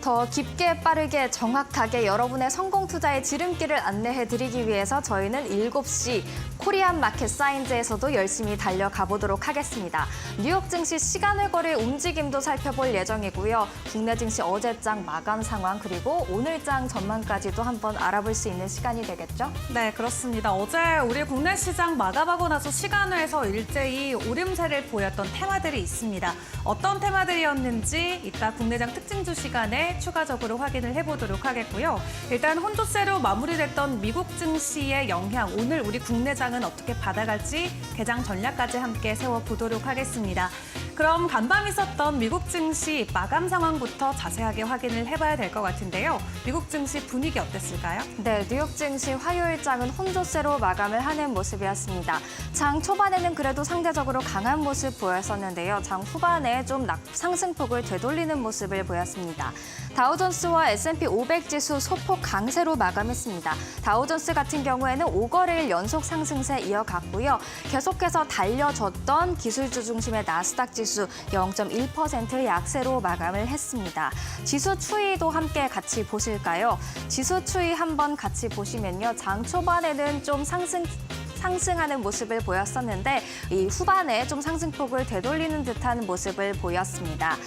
더 깊게 빠르게 정확하게 여러분의 성공 투자의 지름길을 안내해드리기 위해서 저희는 7시 코리안 마켓 사인즈에서도 열심히 달려가 보도록 하겠습니다. 뉴욕 증시 시간을 거래 움직임도 살펴볼 예정이고요. 국내 증시 어제장 마감 상황 그리고 오늘장 전망까지도 한번 알아볼 수 있는 시간이 되겠죠? 네, 그렇습니다. 어제 우리 국내 시장 마감하고 나서 시간외에서 일제히 오름세를 보였던 테마들이 있습니다. 어떤 테마들이었는지 이따 국내장 특징주 시간에 추가적으로 확인을 해보도록 하겠고요. 일단 혼조세로 마무리됐던 미국 증시의 영향, 오늘 우리 국내장은 어떻게 받아갈지 개장 전략까지 함께 세워보도록 하겠습니다. 그럼 간밤 있었던 미국 증시 마감 상황부터 자세하게 확인을 해봐야 될 것 같은데요. 미국 증시 분위기 어땠을까요? 네, 뉴욕 증시 화요일장은 혼조세로 마감을 하는 모습이었습니다. 장 초반에는 그래도 상대적으로 강한 모습 보였었는데요. 장 후반에 좀 상승폭을 되돌리는 모습을 보였습니다. 다우존스와 S&P 500 지수 소폭 강세로 마감했습니다. 다우존스 같은 경우에는 5거래일 연속 상승세 이어갔고요. 계속해서 달려줬던 기술주 중심의 나스닥 지수 0.1% 약세로 마감을 했습니다. 지수 추이도 함께 같이 보실까요? 지수 추이 한번 같이 보시면요. 장 초반에는 좀 상승하는 모습을 보였었는데 이 후반에 좀 상승폭을 되돌리는 듯한 모습을 보였습니다.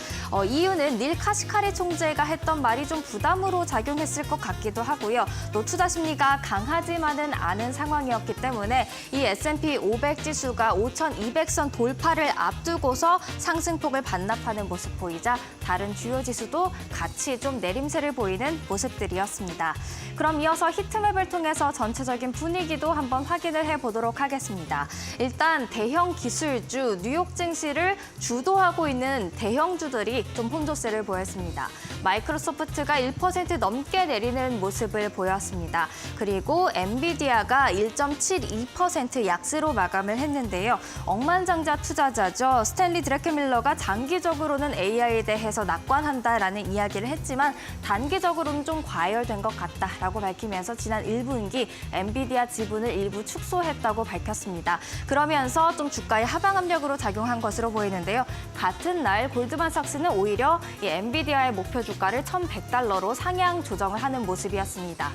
이유는 닐 카시카리 총재가 했던 말이 좀 부담으로 작용했을 것 같기도 하고요. 또 투자 심리가 강하지만은 않은 상황이었기 때문에 이 S&P 500 지수가 5,200선 돌파를 앞두고서 상승폭을 반납하는 모습 보이자 다른 주요 지수도 같이 좀 내림세를 보이는 모습들이었습니다. 그럼 이어서 히트맵을 통해서 전체적인 분위기도 한번 확인을 해보도록 하겠습니다. 일단 대형 기술주 뉴욕 증시를 주도하고 있는 대형주들이 좀 혼조세를 보였습니다. 마이크로소프트가 1% 넘게 내리는 모습을 보였습니다. 그리고 엔비디아가 1.72% 약세로 마감을 했는데요. 억만장자 투자자죠. 스탠리 드래켄밀러가 장기적으로는 AI에 대해서 낙관한다라는 이야기를 했지만 단기적으로는 좀 과열된 것 같다라고 밝히면서 지난 1분기 엔비디아 지분을 일부 축소했다고 밝혔습니다. 그러면서 좀 주가의 하방 압력으로 작용한 것으로 보이는데요. 같은 날 골드만삭스는 오히려 이 엔비디아의 목표 주가를 1,100달러로 상향 조정을 하는 모습이었습니다.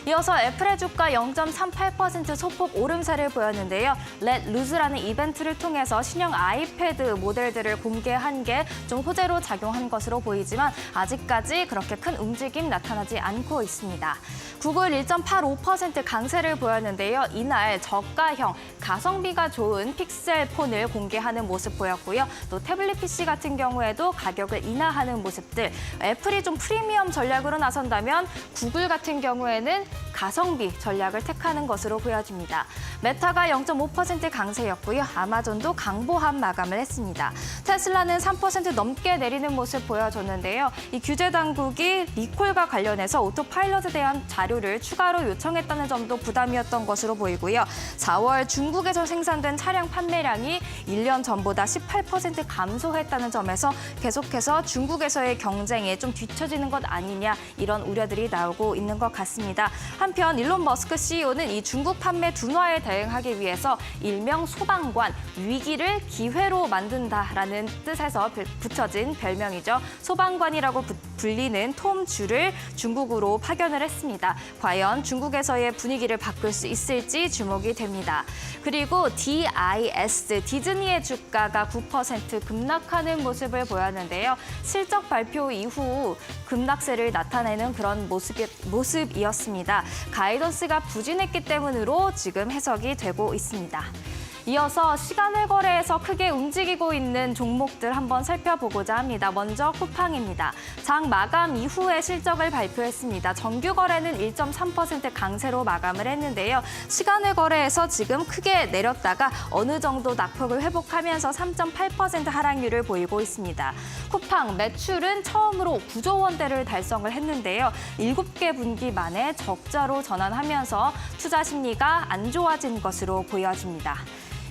이어서 애플의 주가 0.38% 소폭 오름세를 보였는데요. Let Loose라는 이벤트를 통해서 신형 아이패드 모델들을 공개한 게 좀 호재로 작용한 것으로 보이지만 아직까지 그렇게 큰 움직임 나타나지 않고 있습니다. 구글 1.85% 강세를 보였는데요. 이날 저가형, 가성비가 좋은 픽셀 폰을 공개하는 모습 보였고요. 또 태블릿 PC 같은 경우에도 가격을 인하하는 모습들. 애플이 좀 프리미엄 전략으로 나선다면 구글 같은 경우에는 가성비 전략을 택하는 것으로 보여집니다. 메타가 0.5% 강세였고요. 아마존도 강보합 마감을 했습니다. 테슬라는 3% 넘게 내리는 모습 보여줬는데요. 이 규제 당국이 리콜과 관련해서 오토파일럿에 대한 자료를 추가로 요청했다는 점도 부담이었던 것으로 보이고요. 4월 중국에서 생산된 차량 판매량이 1년 전보다 18% 감소했다는 점에서 계속해서 중국에서의 경쟁에 좀 뒤처지는 것 아니냐 이런 우려들이 나오고 있는 것 같습니다. 한편 일론 머스크 CEO는 이 중국 판매 둔화에 대응하기 위해서 일명 소방관, 위기를 기회로 만든다라는 뜻에서 붙여진 별명이죠. 소방관이라고 불리는 톰 주를 중국으로 파견을 했습니다. 과연 중국에서의 분위기를 바꿀 수 있을지 주목이 됩니다. 그리고 DIS, 디즈니의 주가가 9% 급락하는 모습을 보였는데요. 실적 발표 이후 급락세를 나타내는 그런 모습이었습니다. 가이던스가 부진했기 때문으로 지금 해석이 되고 있습니다. 이어서 시간을 거래해서 크게 움직이고 있는 종목들 한번 살펴보고자 합니다. 먼저 쿠팡입니다. 장 마감 이후에 실적을 발표했습니다. 정규 거래는 1.3% 강세로 마감을 했는데요. 시간을 거래해서 지금 크게 내렸다가 어느 정도 낙폭을 회복하면서 3.8% 하락률을 보이고 있습니다. 쿠팡 매출은 처음으로 9조 원대를 달성을 했는데요. 7개 분기 만에 적자로 전환하면서 투자 심리가 안 좋아진 것으로 보여집니다.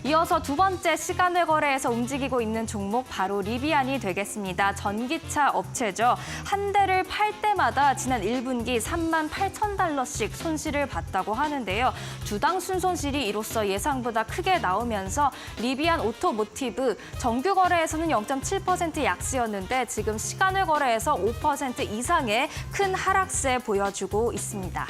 이어서 두 번째 시간외 거래에서 움직이고 있는 종목 바로 리비안이 되겠습니다. 전기차 업체죠. 한 대를 팔 때마다 지난 1분기 38,000달러씩 손실을 봤다고 하는데요. 주당 순손실이 이로써 예상보다 크게 나오면서 리비안 오토모티브 정규 거래에서는 0.7% 약세였는데 지금 시간외 거래에서 5% 이상의 큰 하락세 보여주고 있습니다.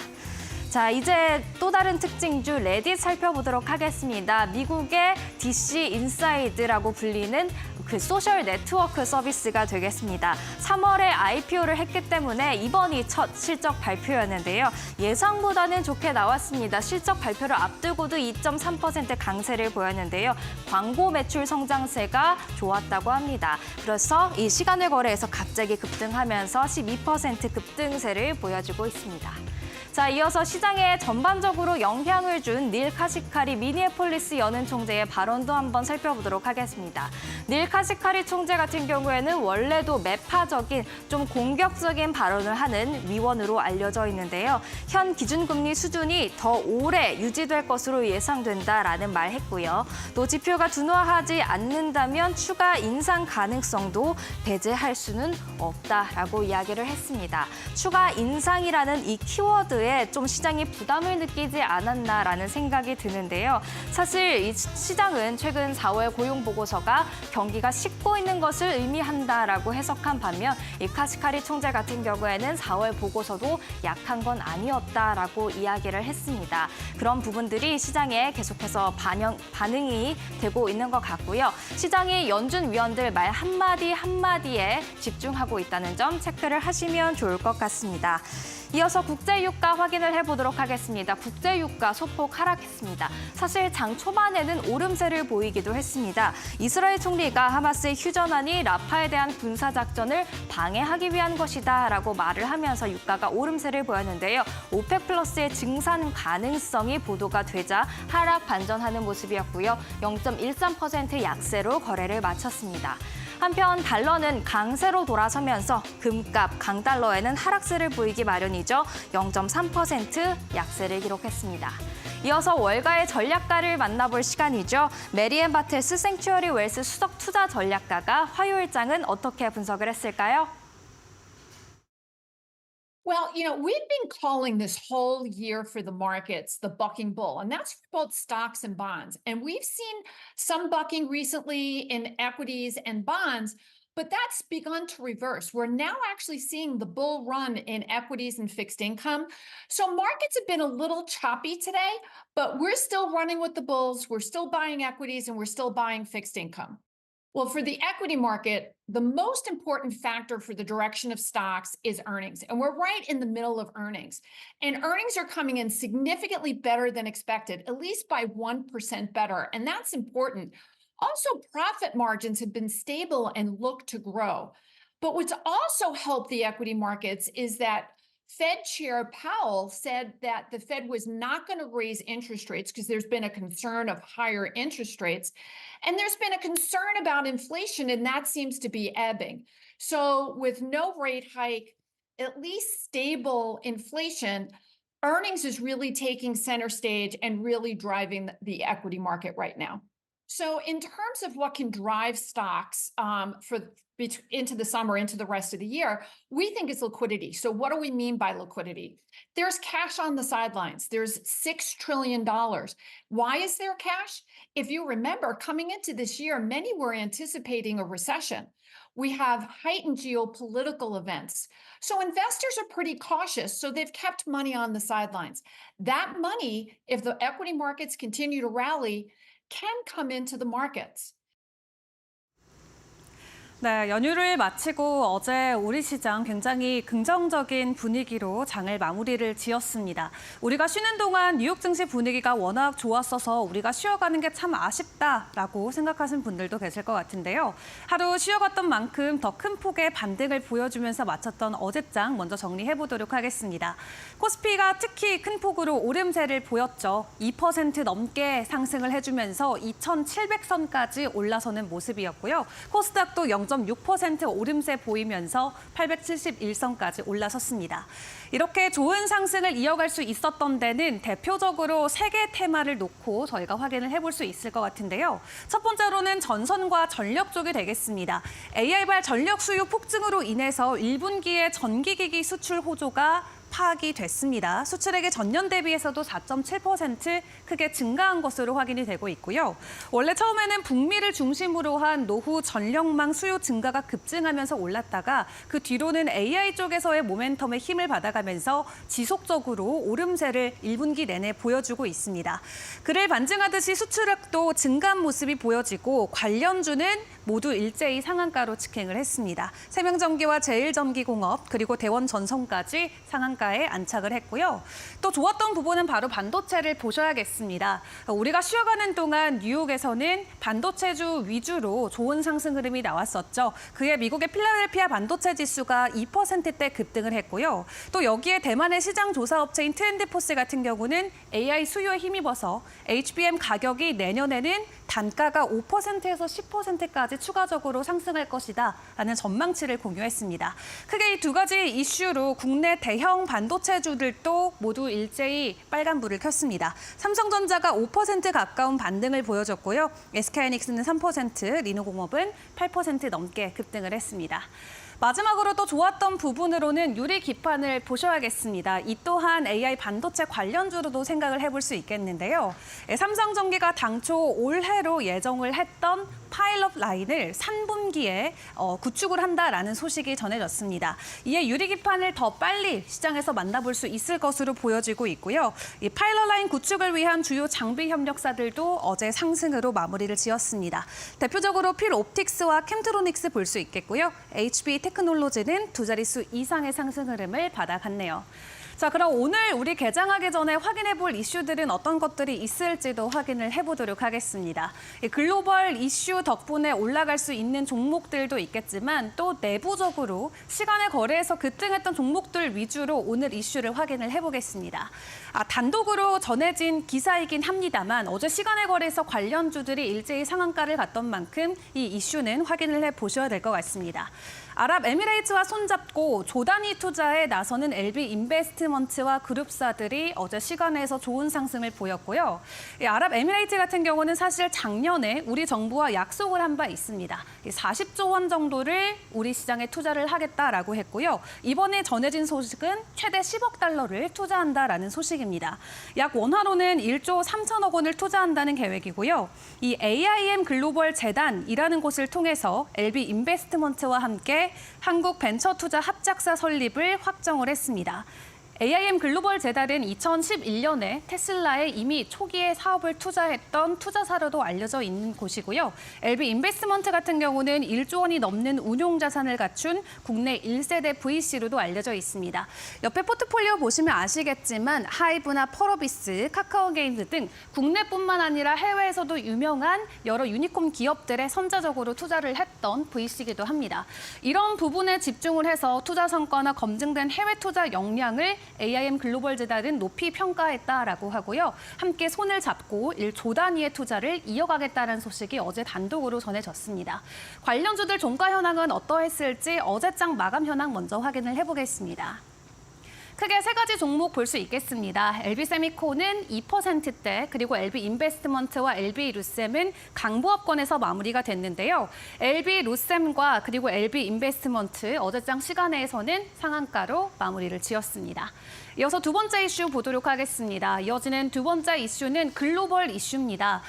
자, 이제 또 다른 특징주 레딧 살펴보도록 하겠습니다. 미국의 DC 인사이드라고 불리는 그 소셜 네트워크 서비스가 되겠습니다. 3월에 IPO를 했기 때문에 이번이 첫 실적 발표였는데요. 예상보다는 좋게 나왔습니다. 실적 발표를 앞두고도 2.3% 강세를 보였는데요. 광고 매출 성장세가 좋았다고 합니다. 그래서 이 시간외 거래에서 갑자기 급등하면서 12% 급등세를 보여주고 있습니다. 자, 이어서 시장에 전반적으로 영향을 준 닐 카시카리 미니애폴리스 연은 총재의 발언도 한번 살펴보도록 하겠습니다. 닐 카시카리 총재 같은 경우에는 원래도 매파적인 좀 공격적인 발언을 하는 위원으로 알려져 있는데요. 현 기준금리 수준이 더 오래 유지될 것으로 예상된다라는 말 했고요. 또 지표가 둔화하지 않는다면 추가 인상 가능성도 배제할 수는 없다라고 이야기를 했습니다. 추가 인상이라는 이 키워드에 좀 시장이 부담을 느끼지 않았나라는 생각이 드는데요. 사실 이 시장은 최근 4월 고용 보고서가 경기가 식고 있는 것을 의미한다라고 해석한 반면 이 카시카리 총재 같은 경우에는 4월 보고서도 약한 건 아니었다라고 이야기를 했습니다. 그런 부분들이 시장에 계속해서 반응이 되고 있는 것 같고요. 시장이 연준 위원들 말 한마디 한마디에 집중하고 있다는 점 체크를 하시면 좋을 것 같습니다. 이어서 국제유가 확인을 해보도록 하겠습니다. 국제유가 소폭 하락했습니다. 사실 장 초반에는 오름세를 보이기도 했습니다. 이스라엘 총리가 하마스의 휴전안이 라파에 대한 군사작전을 방해하기 위한 것이다라고 말을 하면서 유가가 오름세를 보였는데요. 오펙 플러스의 증산 가능성이 보도가 되자 하락 반전하는 모습이었고요. 0.13% 약세로 거래를 마쳤습니다. 한편 달러는 강세로 돌아서면서 금값, 강달러에는 하락세를 보이기 마련이죠. 0.3% 약세를 기록했습니다. 이어서 월가의 전략가를 만나볼 시간이죠. 메리앤 바텔스 생츄어리 웰스 수석 투자 전략가가 화요일장은 어떻게 분석을 했을까요? Well, we've been calling this whole year for the markets the bucking bull, and that's for both stocks and bonds. And we've seen some bucking recently in equities and bonds, but that's begun to reverse. We're now actually seeing the bull run in equities and fixed income. So markets have been a little choppy today, but we're still running with the bulls. We're still buying equities and we're still buying fixed income. Well, for the equity market, the most important factor for the direction of stocks is earnings. And we're right in the middle of earnings. And earnings are coming in significantly better than expected, at least by 1% better. And that's important. Also, profit margins have been stable and look to grow. But what's also helped the equity markets is that Fed Chair Powell said that the Fed was not going to raise interest rates because there's been a concern of higher interest rates. And there's been a concern about inflation, and that seems to be ebbing. So with no rate hike, at least stable inflation, earnings is really taking center stage and really driving the equity market right now. So in terms of what can drive stocks into the summer, into the rest of the year, we think it's liquidity. So what do we mean by liquidity? There's cash on the sidelines. There's $6 trillion. Why is there cash? If you remember, coming into this year, many were anticipating a recession. We have heightened geopolitical events. So investors are pretty cautious, so they've kept money on the sidelines. That money, if the equity markets continue to rally, can come into the markets. 네, 연휴를 마치고 어제 우리 시장 굉장히 긍정적인 분위기로 장을 마무리를 지었습니다. 우리가 쉬는 동안 뉴욕 증시 분위기가 워낙 좋았어서 우리가 쉬어가는 게 참 아쉽다라고 생각하시는 분들도 계실 것 같은데요. 하루 쉬어갔던 만큼 더 큰 폭의 반등을 보여주면서 마쳤던 어제장 먼저 정리해보도록 하겠습니다. 코스피가 특히 큰 폭으로 오름세를 보였죠. 2% 넘게 상승을 해주면서 2,700선까지 올라서는 모습이었고요. 코스닥도 0. 0.6% 오름세 보이면서 871선까지 올라섰습니다. 이렇게 좋은 상승을 이어갈 수 있었던 데는 대표적으로 세 개 테마를 놓고 저희가 확인을 해볼 수 있을 것 같은데요. 첫 번째로는 전선과 전력 쪽이 되겠습니다. AI발 전력 수요 폭증으로 인해서 1분기에 전기기기 수출 호조가 파악이 됐습니다. 수출액이 전년 대비해서도 4.7% 크게 증가한 것으로 확인이 되고 있고요. 원래 처음에는 북미를 중심으로 한 노후 전력망 수요 증가가 급증하면서 올랐다가 그 뒤로는 AI 쪽에서의 모멘텀에 힘을 받아가면서 지속적으로 오름세를 1분기 내내 보여주고 있습니다. 그를 반증하듯이 수출액도 증가한 모습이 보여지고 관련주는 모두 일제히 상한가로 직행을 했습니다. 세명전기와 제일전기공업 그리고 대원전선까지 상한가에 안착을 했고요. 또 좋았던 부분은 바로 반도체를 보셔야겠습니다. 우리가 쉬어가는 동안 뉴욕에서는 반도체주 위주로 좋은 상승 흐름이 나왔었죠. 그에 미국의 필라델피아 반도체 지수가 2%대 급등을 했고요. 또 여기에 대만의 시장 조사 업체인 트렌드포스 같은 경우는 AI 수요에 힘입어서 HBM 가격이 내년에는 단가가 5%에서 10%까지 추가적으로 상승할 것이다 라는 전망치를 공유했습니다. 크게 이 두 가지 이슈로 국내 대형 반도체주들도 모두 일제히 빨간불을 켰습니다. 삼성전자가 5% 가까운 반등을 보여줬고요. SK하이닉스는 3%, 리노공업은 8% 넘게 급등을 했습니다. 마지막으로 또 좋았던 부분으로는 유리 기판을 보셔야겠습니다. 이 또한 AI 반도체 관련주로도 생각을 해볼 수 있겠는데요. 삼성전기가 당초 올해로 예정을 했던 파일럿 라인을 3분기에 구축을 한다라는 소식이 전해졌습니다. 이에 유리 기판을 더 빨리 시장에서 만나볼 수 있을 것으로 보여지고 있고요. 이 파일럿 라인 구축을 위한 주요 장비 협력사들도 어제 상승으로 마무리를 지었습니다. 대표적으로 필옵틱스와 캠트로닉스 볼 수 있겠고요. HB 테크놀로지는 두 자릿수 이상의 상승 흐름을 받아갔네요. 자, 그럼 오늘 우리 개장하기 전에 확인해 볼 이슈들은 어떤 것들이 있을지도 확인을 해보도록 하겠습니다. 글로벌 이슈 덕분에 올라갈 수 있는 종목들도 있겠지만 또 내부적으로 시간의 거래에서 급등했던 종목들 위주로 오늘 이슈를 확인을 해보겠습니다. 단독으로 전해진 기사이긴 합니다만 어제 시간의 거래에서 관련주들이 일제히 상한가를 갔던 만큼 이 이슈는 확인을 해보셔야 될 것 같습니다. 아랍에미레이트와 손잡고 조단위 투자에 나서는 LB인베스트먼트와 그룹사들이 어제 시간에서 좋은 상승을 보였고요. 이 아랍에미레이트 같은 경우는 사실 작년에 우리 정부와 약속을 한 바 있습니다. 40조 원 정도를 우리 시장에 투자를 하겠다라고 했고요. 이번에 전해진 소식은 최대 10억 달러를 투자한다라는 소식입니다. 약 원화로는 1조 3천억 원을 투자한다는 계획이고요. 이 AIM 글로벌 재단이라는 곳을 통해서 LB인베스트먼트와 함께 한국 벤처 투자 합작사 설립을 확정을 했습니다. AIM 글로벌 재단은 2011년에 테슬라에 이미 초기에 사업을 투자했던 투자사로도 알려져 있는 곳이고요. LB인베스트먼트 같은 경우는 1조 원이 넘는 운용 자산을 갖춘 국내 1세대 VC로도 알려져 있습니다. 옆에 포트폴리오 보시면 아시겠지만 하이브나 펄어비스, 카카오게임즈 등 국내뿐만 아니라 해외에서도 유명한 여러 유니콘 기업들에 선제적으로 투자를 했던 VC이기도 합니다. 이런 부분에 집중을 해서 투자 성과나 검증된 해외 투자 역량을 AIM 글로벌 재단은 높이 평가했다라고 하고요. 함께 손을 잡고 1조 단위의 투자를 이어가겠다는 소식이 어제 단독으로 전해졌습니다. 관련주들 종가 현황은 어떠했을지 어제장 마감 현황 먼저 확인을 해보겠습니다. 크게 세 가지 종목 볼 수 있겠습니다. LB세미코는 2%대, 그리고 LB인베스트먼트와 LB루셈은 강보합권에서 마무리가 됐는데요. LB루셈과 그리고 LB인베스트먼트 어제장 시간에서는 상한가로 마무리를 지었습니다. 이어서 두 번째 이슈 보도록 하겠습니다. 이어지는 두 번째 이슈는 글로벌 이슈입니다.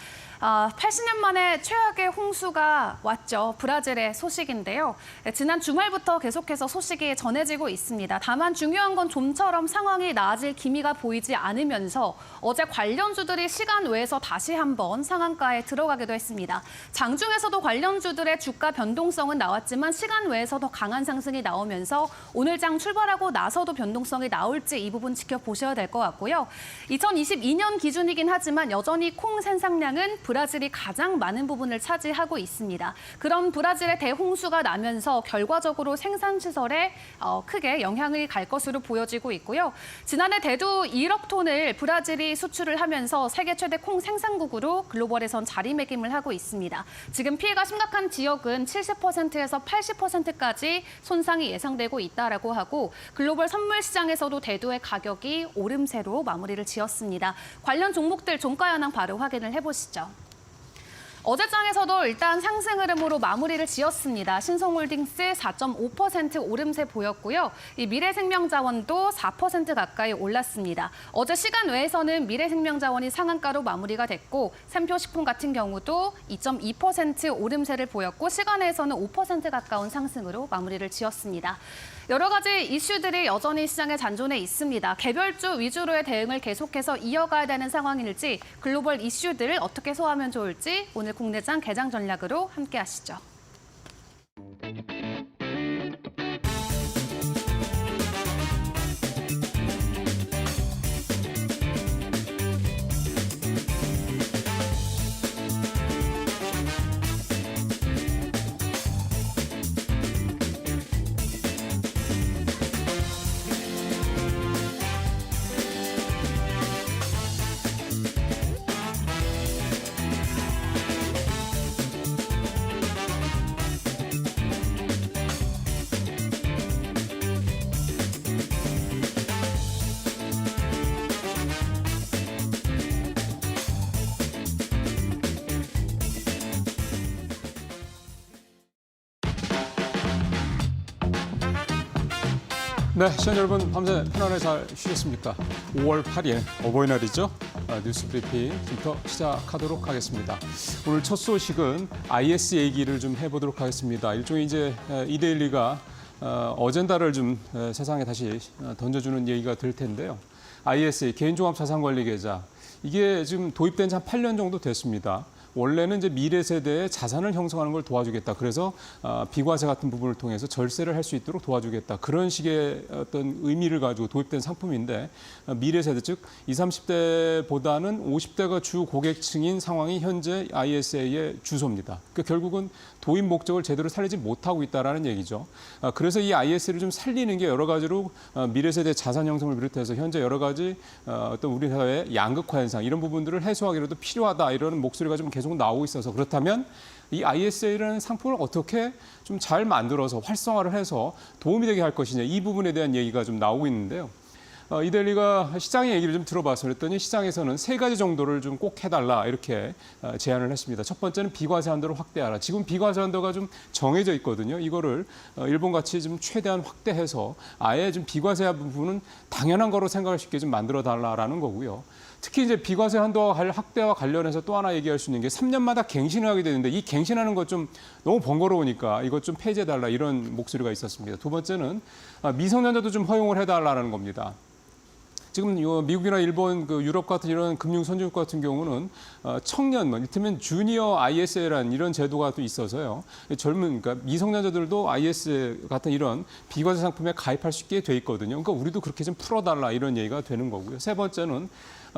80년 만에 최악의 홍수가 왔죠. 브라질의 소식인데요. 지난 주말부터 계속해서 소식이 전해지고 있습니다. 다만 중요한 건 좀처럼 상황이 나아질 기미가 보이지 않으면서 어제 관련주들이 시간 외에서 다시 한번 상한가에 들어가기도 했습니다. 장중에서도 관련주들의 주가 변동성은 나왔지만 시간 외에서 더 강한 상승이 나오면서 오늘 장 출발하고 나서도 변동성이 나올지 이 부분 지켜보셔야 될 것 같고요. 2022년 기준이긴 하지만 여전히 콩 생산량은 브라질이 가장 많은 부분을 차지하고 있습니다. 그런 브라질의 대홍수가 나면서 결과적으로 생산시설에 크게 영향을 갈 것으로 보여지고 있고요. 지난해 대두 1억 톤을 브라질이 수출을 하면서 세계 최대 콩 생산국으로 글로벌에선 자리매김을 하고 있습니다. 지금 피해가 심각한 지역은 70%에서 80%까지 손상이 예상되고 있다라고 하고 글로벌 선물 시장에서도 대두의 가격이 오름세로 마무리를 지었습니다. 관련 종목들 종가 현황 바로 확인을 해보시죠. 어제장에서도 일단 상승 흐름으로 마무리를 지었습니다. 신성홀딩스 4.5% 오름세 보였고요. 이 미래생명자원도 4% 가까이 올랐습니다. 어제 시간 외에서는 미래생명자원이 상한가로 마무리가 됐고 샘표식품 같은 경우도 2.2% 오름세를 보였고 시간 외에서는 5% 가까운 상승으로 마무리를 지었습니다. 여러 가지 이슈들이 여전히 시장에 잔존해 있습니다. 개별주 위주로의 대응을 계속해서 이어가야 되는 상황일지 글로벌 이슈들을 어떻게 소화하면 좋을지 오늘 국내장 개장 전략으로 함께 하시죠. 네, 시청자 여러분 밤새 편안하게 잘 쉬셨습니까? 5월 8일 어버이날이죠. 뉴스 브리핑부터 시작하도록 하겠습니다. 오늘 첫 소식은 IS 얘기를 좀 해보도록 하겠습니다. 일종의 이제 이데일리가 어젠다를 좀 세상에 다시 던져주는 얘기가 될 텐데요. IS 개인종합자산관리계좌 이게 지금 도입된 지 한 8년 정도 됐습니다. 원래는 이제 미래 세대의 자산을 형성하는 걸 도와주겠다. 그래서 비과세 같은 부분을 통해서 절세를 할 수 있도록 도와주겠다. 그런 식의 어떤 의미를 가지고 도입된 상품인데 미래 세대 즉 20, 30대보다는 50대가 주 고객층인 상황이 현재 ISA의 주소입니다. 그러니까 결국은 도입 목적을 제대로 살리지 못하고 있다라는 얘기죠. 그래서 이 IS를 좀 살리는 게 여러 가지로 미래 세대 자산 형성을 비롯해서 현재 여러 가지 어떤 우리 사회의 양극화 현상 이런 부분들을 해소하기로도 필요하다 이런 목소리가 좀 계속 나오고 있어서 그렇다면 이 ISA라는 상품을 어떻게 좀 잘 만들어서 활성화를 해서 도움이 되게 할 것이냐 이 부분에 대한 얘기가 좀 나오고 있는데요. 이데일리가 시장의 얘기를 좀 들어봐서 그랬더니 시장에서는 세 가지 정도를 좀 꼭 해달라 이렇게 제안을 했습니다. 첫 번째는 비과세 한도를 확대하라. 지금 비과세 한도가 좀 정해져 있거든요. 이거를 일본같이 좀 최대한 확대해서 아예 좀 비과세 부분은 당연한 거로 생각할 수 있게 좀 만들어 달라라는 거고요. 특히 이제 비과세 한도 확대와 관련해서 또 하나 얘기할 수 있는 게 3년마다 갱신을 하게 되는데 이 갱신하는 것 좀 너무 번거로우니까 이것 좀 폐지해달라 이런 목소리가 있었습니다. 두 번째는 미성년자도 좀 허용을 해달라는 겁니다. 지금 미국이나 일본, 유럽 같은 이런 금융 선진국 같은 경우는 청년, 이를테면 주니어 ISA라는 이런 제도가 또 있어서요. 그러니까 미성년자들도 IS 같은 이런 비과세 상품에 가입할 수 있게 돼 있거든요. 그러니까 우리도 그렇게 좀 풀어달라 이런 얘기가 되는 거고요. 세 번째는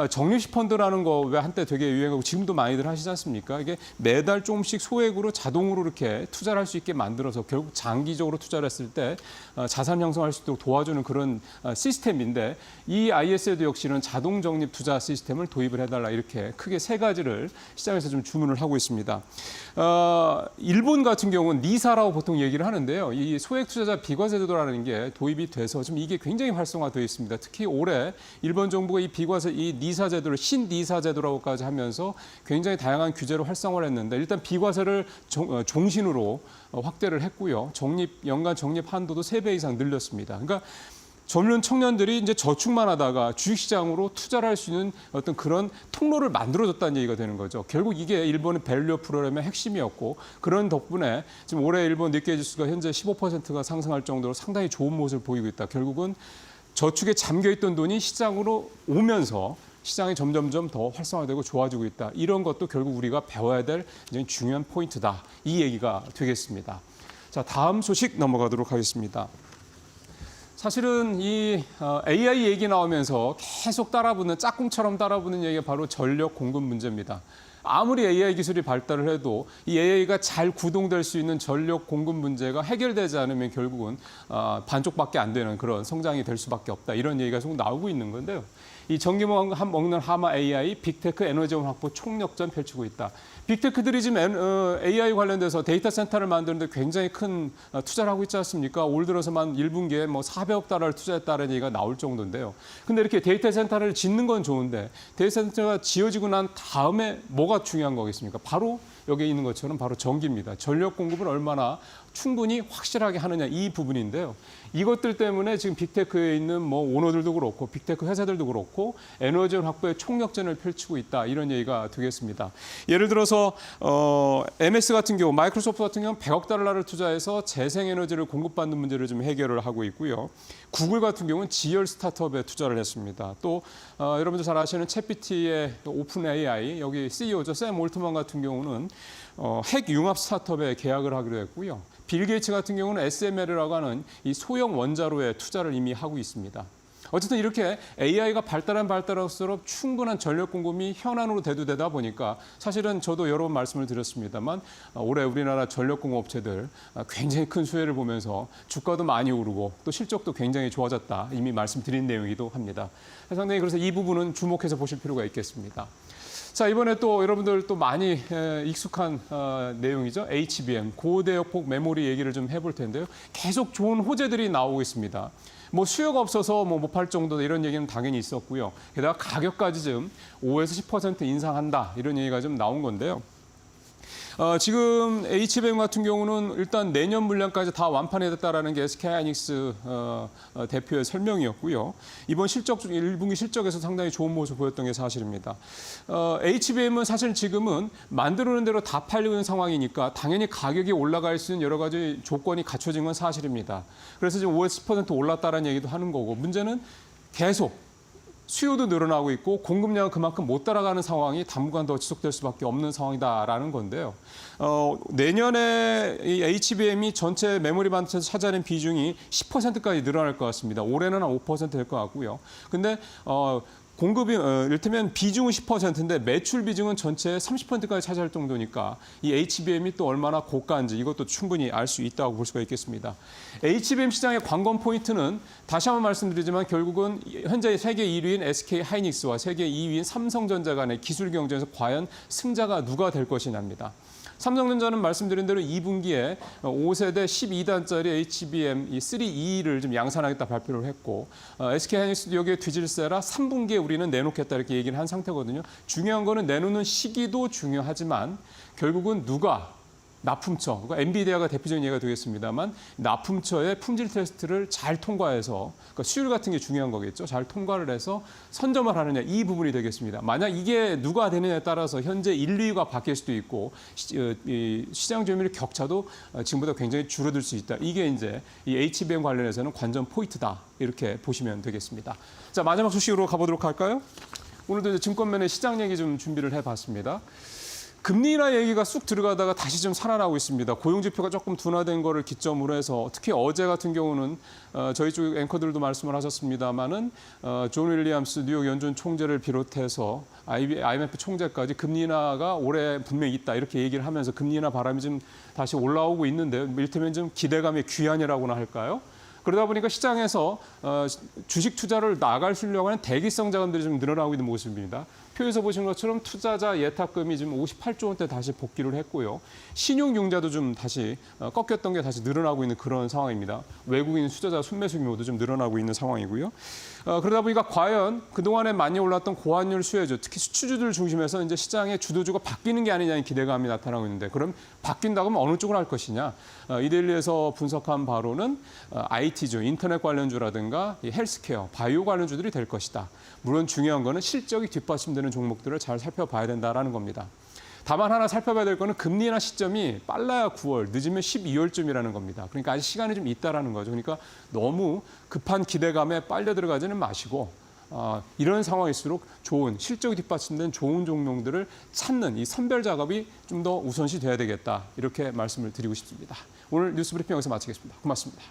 적립식 펀드라는 거 왜 한때 되게 유행하고 지금도 많이들 하시지 않습니까? 이게 매달 조금씩 소액으로 자동으로 이렇게 투자를 할 수 있게 만들어서 결국 장기적으로 투자를 했을 때 자산 형성할 수 있도록 도와주는 그런 시스템인데 이 IS에도 역시는 자동 적립 투자 시스템을 도입을 해달라 이렇게 크게 세 가지를 시장에서 좀 주문을 하고 있습니다. 일본 같은 경우는 니사라고 보통 얘기를 하는데요. 이 소액 투자자 비과세 제도라는 게 도입이 돼서 좀 이게 굉장히 활성화되어 있습니다. 특히 올해 일본 정부가 이 비과세 이 니사 제도를 신니사 제도라고까지 하면서 굉장히 다양한 규제를 활성화를 했는데 일단 비과세를 종신으로 확대를 했고요. 연간 적립 한도도 3배 이상 늘렸습니다. 그러니까 젊은 청년들이 이제 저축만 하다가 주식시장으로 투자를 할 수 있는 어떤 그런 통로를 만들어줬다는 얘기가 되는 거죠. 결국 이게 일본의 밸류 프로그램의 핵심이었고 그런 덕분에 지금 올해 일본 니케이 지수가 현재 15%가 상승할 정도로 상당히 좋은 모습을 보이고 있다. 결국은 저축에 잠겨있던 돈이 시장으로 오면서 시장이 점점점 더 활성화되고 좋아지고 있다. 이런 것도 결국 우리가 배워야 될 굉장히 중요한 포인트다. 이 얘기가 되겠습니다. 자, 다음 소식 넘어가도록 하겠습니다. 사실은 이 AI 얘기 나오면서 계속 따라붙는 짝꿍처럼 따라붙는 얘기가 바로 전력 공급 문제입니다. 아무리 AI 기술이 발달을 해도 이 AI가 잘 구동될 수 있는 전력 공급 문제가 해결되지 않으면 결국은 반쪽밖에 안 되는 그런 성장이 될 수밖에 없다. 이런 얘기가 계속 나오고 있는 건데요. 이 전기 먹는 하마 AI, 빅테크 에너지원 확보 총력전 펼치고 있다. 빅테크들이 지금 AI 관련돼서 데이터 센터를 만드는데 굉장히 큰 투자를 하고 있지 않습니까? 올 들어서만 1분기에 뭐 400억 달러를 투자했다는 얘기가 나올 정도인데요. 근데 이렇게 데이터 센터를 짓는 건 좋은데 데이터 센터가 지어지고 난 다음에 뭐가 중요한 거겠습니까? 바로 여기에 있는 것처럼 바로 전기입니다. 전력 공급을 얼마나 충분히 확실하게 하느냐 이 부분인데요. 이것들 때문에 지금 빅테크에 있는 뭐 오너들도 그렇고 빅테크 회사들도 그렇고 에너지원 확보에 총력전을 펼치고 있다 이런 얘기가 되겠습니다. 예를 들어서 MS 같은 경우, 마이크로소프트 같은 경우 100억 달러를 투자해서 재생에너지를 공급받는 문제를 좀 해결을 하고 있고요. 구글 같은 경우는 지열 스타트업에 투자를 했습니다. 또 여러분들 잘 아시는 챗GPT의 오픈 AI 여기 CEO죠. 샘 올트만 같은 경우는 핵 융합 스타트업에 계약을 하기로 했고요. 빌 게이츠 같은 경우는 SML이라고 하는 이 소형 원자로에 투자를 이미 하고 있습니다. 어쨌든 이렇게 AI가 발달할수록 충분한 전력 공급이 현안으로 대두되다 보니까 사실은 저도 여러 번 말씀을 드렸습니다만 올해 우리나라 전력 공급 업체들 굉장히 큰 수혜를 보면서 주가도 많이 오르고 또 실적도 굉장히 좋아졌다 이미 말씀드린 내용이기도 합니다. 상당히 그래서 이 부분은 주목해서 보실 필요가 있겠습니다. 자, 이번에 또 여러분들 또 많이 익숙한 내용이죠. HBM, 고대역폭 메모리 얘기를 좀 해볼 텐데요. 계속 좋은 호재들이 나오고 있습니다. 뭐 수요가 없어서 뭐 못 팔 정도 이런 얘기는 당연히 있었고요. 게다가 가격까지 좀 5에서 10% 인상한다 이런 얘기가 좀 나온 건데요. 지금 HBM 같은 경우는 일단 내년 물량까지 다 완판이 됐다라는 게 SK하이닉스 대표의 설명이었고요. 이번 실적 중 1분기 실적에서 상당히 좋은 모습을 보였던 게 사실입니다. HBM은 사실 지금은 만들어놓은 대로 다 팔리고 있는 상황이니까 당연히 가격이 올라갈 수 있는 여러 가지 조건이 갖춰진 건 사실입니다. 그래서 지금 5에서 10% 올랐다라는 얘기도 하는 거고 문제는 계속 수요도 늘어나고 있고 공급량은 그만큼 못 따라가는 상황이 당분간 더 지속될 수밖에 없는 상황이다라는 건데요. 내년에 이 HBM이 전체 메모리 반도체에서 차지하는 비중이 10%까지 늘어날 것 같습니다. 올해는 한 5% 될 것 같고요. 근데 공급이 이를테면 비중은 10%인데 매출 비중은 전체의 30%까지 차지할 정도니까 이 HBM이 또 얼마나 고가인지 이것도 충분히 알 수 있다고 볼 수가 있겠습니다. HBM 시장의 관건 포인트는 다시 한번 말씀드리지만 결국은 현재 세계 1위인 SK하이닉스와 세계 2위인 삼성전자 간의 기술 경쟁에서 과연 승자가 누가 될 것이냐입니다. 삼성전자는 말씀드린 대로 2분기에 5세대 12단짜리 HBM 3E를 좀 양산하겠다 발표를 했고 SK하이닉스도 여기에 뒤질세라 3분기에 우리는 내놓겠다 이렇게 얘기를 한 상태거든요. 중요한 거는 내놓는 시기도 중요하지만 결국은 누가 납품처, 그러니까 엔비디아가 대표적인 예가 되겠습니다만 납품처의 품질 테스트를 잘 통과해서 그러니까 수율 같은 게 중요한 거겠죠. 잘 통과를 해서 선점을 하느냐 이 부분이 되겠습니다. 만약 이게 누가 되느냐에 따라서 현재 1, 2위가 바뀔 수도 있고 시장 점유율 격차도 지금보다 굉장히 줄어들 수 있다. 이게 이제 이 HBM 관련해서는 관전 포인트다. 이렇게 보시면 되겠습니다. 자, 마지막 소식으로 가보도록 할까요? 오늘도 이제 증권면의 시장 얘기 좀 준비를 해봤습니다. 금리 인하 얘기가 쑥 들어가다가 다시 좀 살아나고 있습니다. 고용지표가 조금 둔화된 거를 기점으로 해서 특히 어제 같은 경우는 저희 쪽 앵커들도 말씀을 하셨습니다마는 존 윌리엄스 뉴욕 연준 총재를 비롯해서 IMF 총재까지 금리 인하가 올해 분명히 있다 이렇게 얘기를 하면서 금리 인하 바람이 좀 다시 올라오고 있는데요. 이를테면 좀 기대감의 귀환이라고나 할까요? 그러다 보니까 시장에서 주식 투자를 나가시려고 하는 대기성 자금들이 좀 늘어나고 있는 모습입니다. 표에서 보신 것처럼 투자자 예탁금이 지금 58조 원대 다시 복귀를 했고요. 신용융자도 좀 다시 꺾였던 게 다시 늘어나고 있는 그런 상황입니다. 외국인 투자자 순매수 규모도 좀 늘어나고 있는 상황이고요. 그러다 보니까 과연 그동안에 많이 올랐던 고환율 수혜주, 특히 수출주들 중심에서 이제 시장의 주도주가 바뀌는 게 아니냐는 기대감이 나타나고 있는데 그럼 바뀐다고 하면 어느 쪽으로 할 것이냐. 이데일리에서 분석한 바로는 IT주, 인터넷 관련주라든가 헬스케어, 바이오 관련주들이 될 것이다. 물론 중요한 거는 실적이 뒷받침되는 종목들을 잘 살펴봐야 된다는 겁니다. 다만 하나 살펴봐야 될 거는 금리 인하 시점이 빨라야 9월, 늦으면 12월쯤이라는 겁니다. 그러니까 아직 시간이 좀 있다라는 거죠. 그러니까 너무 급한 기대감에 빨려 들어가지는 마시고 이런 상황일수록 좋은 실적이 뒷받침된 좋은 종목들을 찾는 이 선별 작업이 좀 더 우선시 돼야 되겠다. 이렇게 말씀을 드리고 싶습니다. 오늘 뉴스 브리핑 여기서 마치겠습니다. 고맙습니다.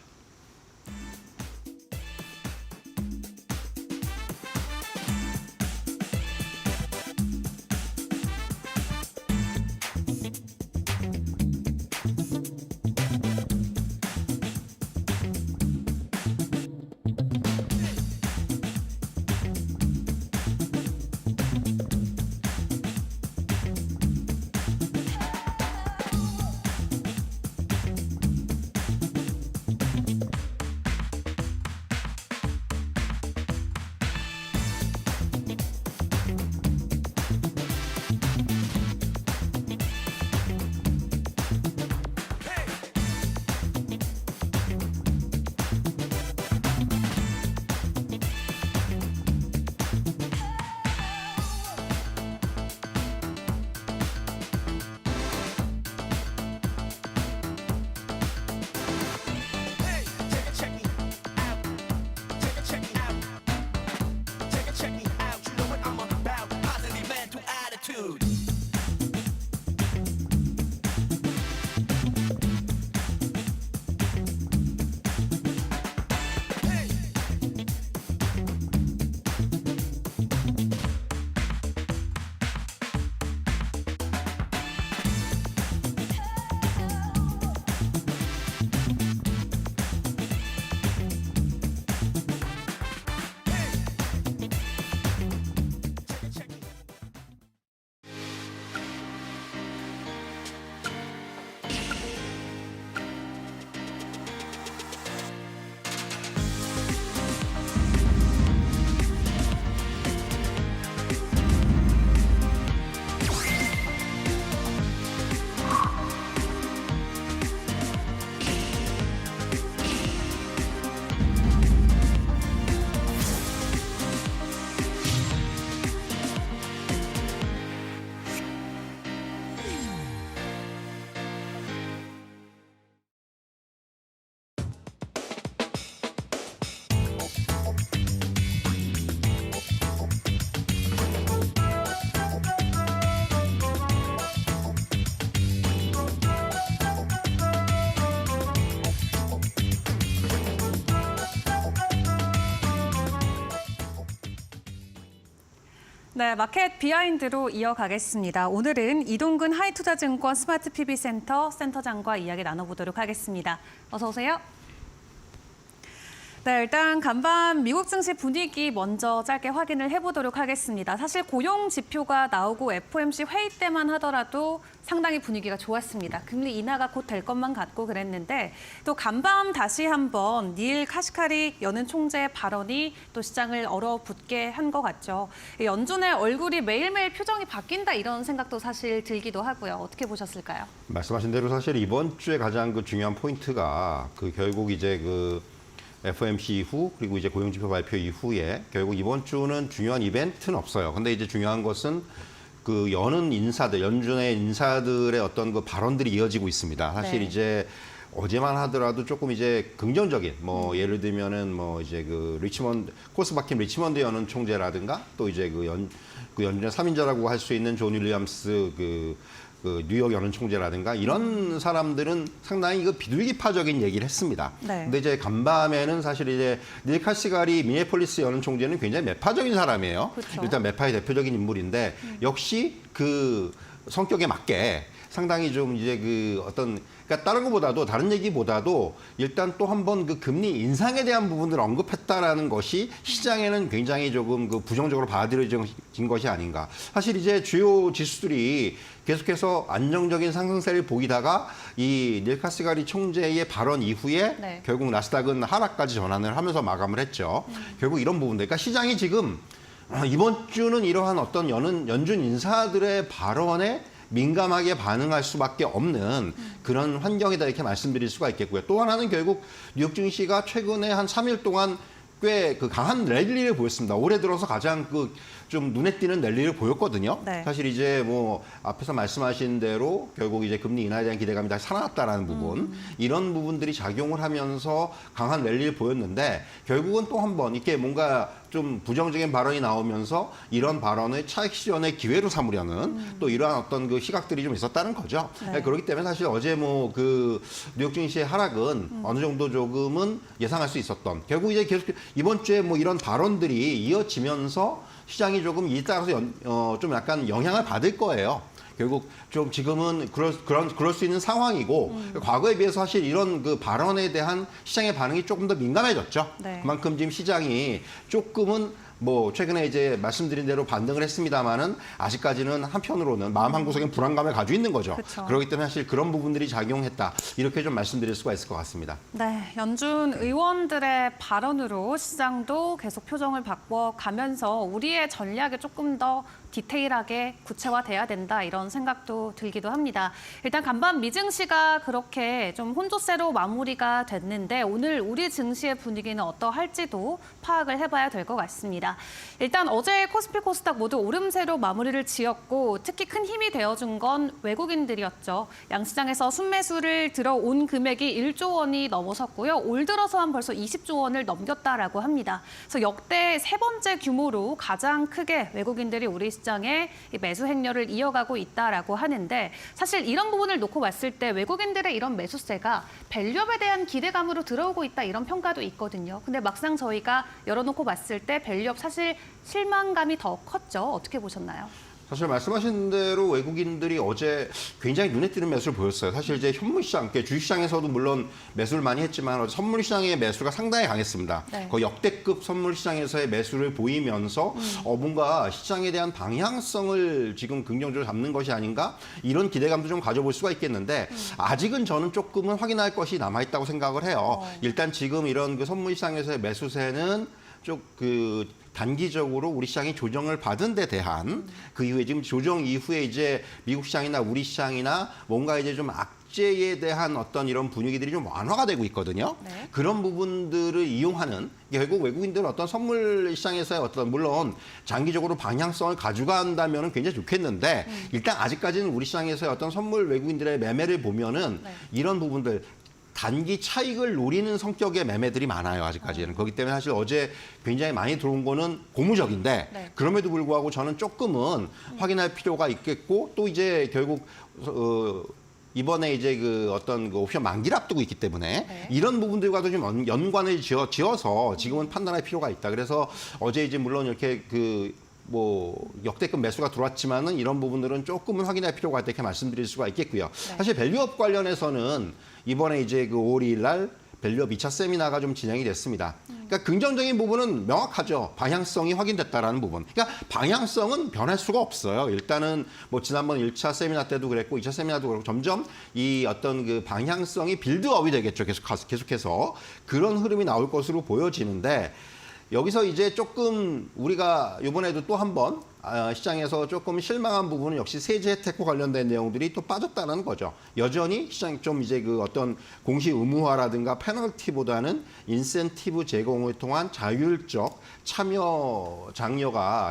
네, 마켓 비하인드로 이어가겠습니다. 오늘은 이동근 하이투자증권 스마트 PB센터 센터장과 이야기 나눠보도록 하겠습니다. 어서 오세요. 네, 일단 간밤 미국 증시 분위기 먼저 짧게 확인을 해보도록 하겠습니다. 사실 고용 지표가 나오고 FOMC 회의 때만 하더라도 상당히 분위기가 좋았습니다. 금리 인하가 곧 될 것만 같고 그랬는데 또 간밤 다시 한번 닐 카시카리 연은 총재의 발언이 또 시장을 얼어붙게 한 것 같죠. 연준의 얼굴이 매일매일 표정이 바뀐다 이런 생각도 사실 들기도 하고요. 어떻게 보셨을까요? 말씀하신 대로 사실 이번 주에 가장 중요한 포인트가 결국 이제 FOMC 이후 그리고 이제 고용지표 발표 이후에 결국 이번 주는 중요한 이벤트는 없어요. 근데 이제 중요한 것은 여는 인사들, 연준의 인사들의 어떤 발언들이 이어지고 있습니다. 사실 네. 이제 어제만 하더라도 조금 이제 긍정적인 예를 들면은 이제 코스 박힌 리치먼드 연은 총재라든가 또 이제 연준의 3인자라고 할 수 있는 존 윌리엄스 뉴욕 연은 총재라든가 이런 사람들은 상당히 비둘기파적인 얘기를 했습니다. 네. 근데 이제 간밤에는 사실 이제 닐 카시가리 미네폴리스 연은 총재는 굉장히 매파적인 사람이에요. 그렇죠. 일단 매파의 대표적인 인물인데 역시 성격에 맞게 상당히 좀 이제 그러니까 다른 것보다도 다른 얘기보다도 일단 또 한 번 금리 인상에 대한 부분들을 언급했다라는 것이 시장에는 굉장히 조금 부정적으로 받아들여진 것이 아닌가. 사실 이제 주요 지수들이 계속해서 안정적인 상승세를 보이다가 이 닐 카시가리 총재의 발언 이후에 네. 결국 나스닥은 하락까지 전환을 하면서 마감을 했죠. 결국 이런 부분들. 그러니까 시장이 지금 이번 주는 이러한 어떤 연준 인사들의 발언에 민감하게 반응할 수밖에 없는 그런 환경이다 이렇게 말씀드릴 수가 있겠고요. 또 하나는 결국 뉴욕 증시가 최근에 한 3일 동안 꽤 강한 랠리를 보였습니다. 올해 들어서 가장 좀 눈에 띄는 랠리를 보였거든요. 네. 사실 이제 앞에서 말씀하신 대로 결국 이제 금리 인하에 대한 기대감이 다시 살아났다라는 부분, 이런 부분들이 작용을 하면서 강한 랠리를 보였는데 결국은 또 한 번 이렇게 뭔가 좀 부정적인 발언이 나오면서 이런 발언을 차익 실현의 기회로 삼으려는 또 이러한 어떤 시각들이 좀 있었다는 거죠. 네. 그렇기 때문에 사실 어제 뉴욕 증시의 하락은 어느 정도 조금은 예상할 수 있었던, 결국 이제 계속 이번 주에 이런 발언들이 이어지면서 시장이 조금 이에 따라서 좀 약간 영향을 받을 거예요. 결국 좀 지금은 그럴 수 있는 상황이고 과거에 비해서 사실 이런 발언에 대한 시장의 반응이 조금 더 민감해졌죠. 네. 그만큼 지금 시장이 조금은 최근에 이제 말씀드린 대로 반등을 했습니다만은 아직까지는 한편으로는 마음 한구석엔 불안감을 가지고 있는 거죠. 그쵸. 그렇기 때문에 사실 그런 부분들이 작용했다. 이렇게 좀 말씀드릴 수가 있을 것 같습니다. 네, 연준 의원들의 발언으로 시장도 계속 표정을 바꿔가면서 우리의 전략에 조금 더 디테일하게 구체화돼야 된다 이런 생각도 들기도 합니다. 일단 간밤 미증시가 그렇게 좀 혼조세로 마무리가 됐는데 오늘 우리 증시의 분위기는 어떠할지도 파악을 해봐야 될 것 같습니다. 일단 어제 코스피 코스닥 모두 오름세로 마무리를 지었고 특히 큰 힘이 되어준 건 외국인들이었죠. 양시장에서 순매수를 들어온 금액이 1조 원이 넘어섰고요. 올 들어서만 벌써 20조 원을 넘겼다라고 합니다. 그래서 역대 세 번째 규모로 가장 크게 외국인들이 우리 시장에 매수 행렬을 이어가고 있다라고 하는데 사실 이런 부분을 놓고 봤을 때 외국인들의 이런 매수세가 밸류업에 대한 기대감으로 들어오고 있다 이런 평가도 있거든요. 근데 막상 저희가 열어놓고 봤을 때 밸류업 사실 실망감이 더 컸죠. 어떻게 보셨나요? 사실 말씀하신 대로 외국인들이 어제 굉장히 눈에 띄는 매수를 보였어요. 사실 이제 현물시장, 주식시장에서도 물론 매수를 많이 했지만 어제 선물시장의 매수가 상당히 강했습니다. 네. 거의 역대급 선물시장에서의 매수를 보이면서 뭔가 시장에 대한 방향성을 지금 긍정적으로 잡는 것이 아닌가 이런 기대감도 좀 가져볼 수가 있겠는데 아직은 저는 조금은 확인할 것이 남아있다고 생각을 해요. 일단 지금 이런 선물시장에서의 매수세는 단기적으로 우리 시장이 조정을 받은 데 대한 그 이후에 지금 조정 이후에 이제 미국 시장이나 우리 시장이나 뭔가 이제 좀 악재에 대한 어떤 이런 분위기들이 좀 완화가 되고 있거든요. 네. 그런 부분들을 이용하는 결국 외국인들은 어떤 선물 시장에서의 어떤 물론 장기적으로 방향성을 가져간다면 굉장히 좋겠는데 일단 아직까지는 우리 시장에서의 어떤 선물 외국인들의 매매를 보면은 네. 이런 부분들 단기 차익을 노리는 성격의 매매들이 많아요, 아직까지는. 그렇기 때문에 사실 어제 굉장히 많이 들어온 거는 고무적인데 네. 그럼에도 불구하고 저는 조금은 확인할 필요가 있겠고 또 이제 결국 이번에 이제 어떤 옵션 만기를 앞두고 있기 때문에 네. 이런 부분들과도 좀 연관을 지어서 지금은 판단할 필요가 있다. 그래서 어제 이제 물론 이렇게 뭐 역대급 매수가 들어왔지만은 이런 부분들은 조금은 확인할 필요가 있다 이렇게 말씀드릴 수가 있겠고요. 사실 밸류업 관련해서는 이번에 이제 그 5월 2일 날 밸류업 2차 세미나가 좀 진행이 됐습니다. 그러니까 긍정적인 부분은 명확하죠. 방향성이 확인됐다라는 부분. 그러니까 방향성은 변할 수가 없어요. 일단은 뭐 지난번 1차 세미나 때도 그랬고 2차 세미나도 그렇고 점점 이 어떤 그 방향성이 빌드업이 되겠죠. 계속해서 그런 흐름이 나올 것으로 보여지는데 여기서 이제 조금 우리가 이번에도 또 한 번 시장에서 조금 실망한 부분은 역시 세제 혜택과 관련된 내용들이 또 빠졌다는 거죠. 여전히 시장 좀 이제 그 어떤 공시 의무화라든가 페널티보다는 인센티브 제공을 통한 자율적 참여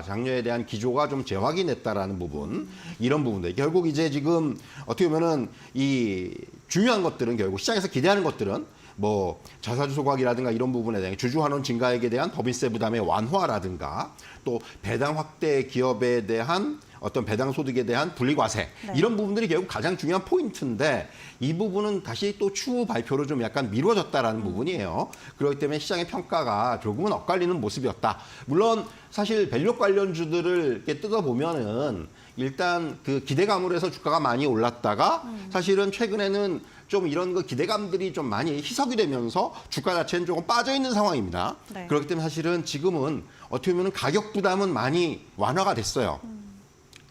장려에 대한 기조가 좀 재확인했다라는 부분, 이런 부분들. 결국 이제 지금 어떻게 보면은 이 중요한 것들은 결국 시장에서 기대하는 것들은 뭐 자사주 소각이라든가 이런 부분에 대한 주주환원 증가액에 대한 법인세 부담의 완화라든가 또 배당 확대 기업에 대한 어떤 배당 소득에 대한 분리과세 이런 부분들이 결국 가장 중요한 포인트인데 이 부분은 다시 또 추후 발표로 좀 약간 미뤄졌다라는 부분이에요. 그렇기 때문에 시장의 평가가 조금은 엇갈리는 모습이었다. 물론 사실 밸류 관련주들을 이렇게 뜯어보면은 일단 그 기대감으로 해서 주가가 많이 올랐다가 사실은 최근에는 좀 이런 그 기대감들이 좀 많이 희석이 되면서 주가 자체는 조금 빠져 있는 상황입니다. 네. 그렇기 때문에 사실은 지금은 어떻게 보면 가격 부담은 많이 완화가 됐어요.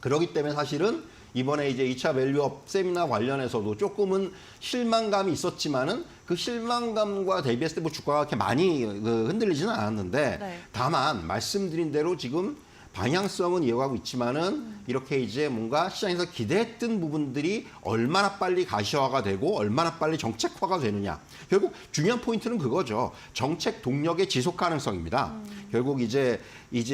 그렇기 때문에 사실은 이번에 이제 2차 밸류업 세미나 관련해서도 조금은 실망감이 있었지만은 그 실망감과 대비했을 때 뭐 주가가 그렇게 많이 흔들리지는 않았는데 네. 다만 말씀드린 대로 지금 방향성은 이어가고 있지만은 이렇게 이제 뭔가 시장에서 기대했던 부분들이 얼마나 빨리 가시화가 되고 얼마나 빨리 정책화가 되느냐. 결국 중요한 포인트는 그거죠. 정책 동력의 지속 가능성입니다. 결국 이제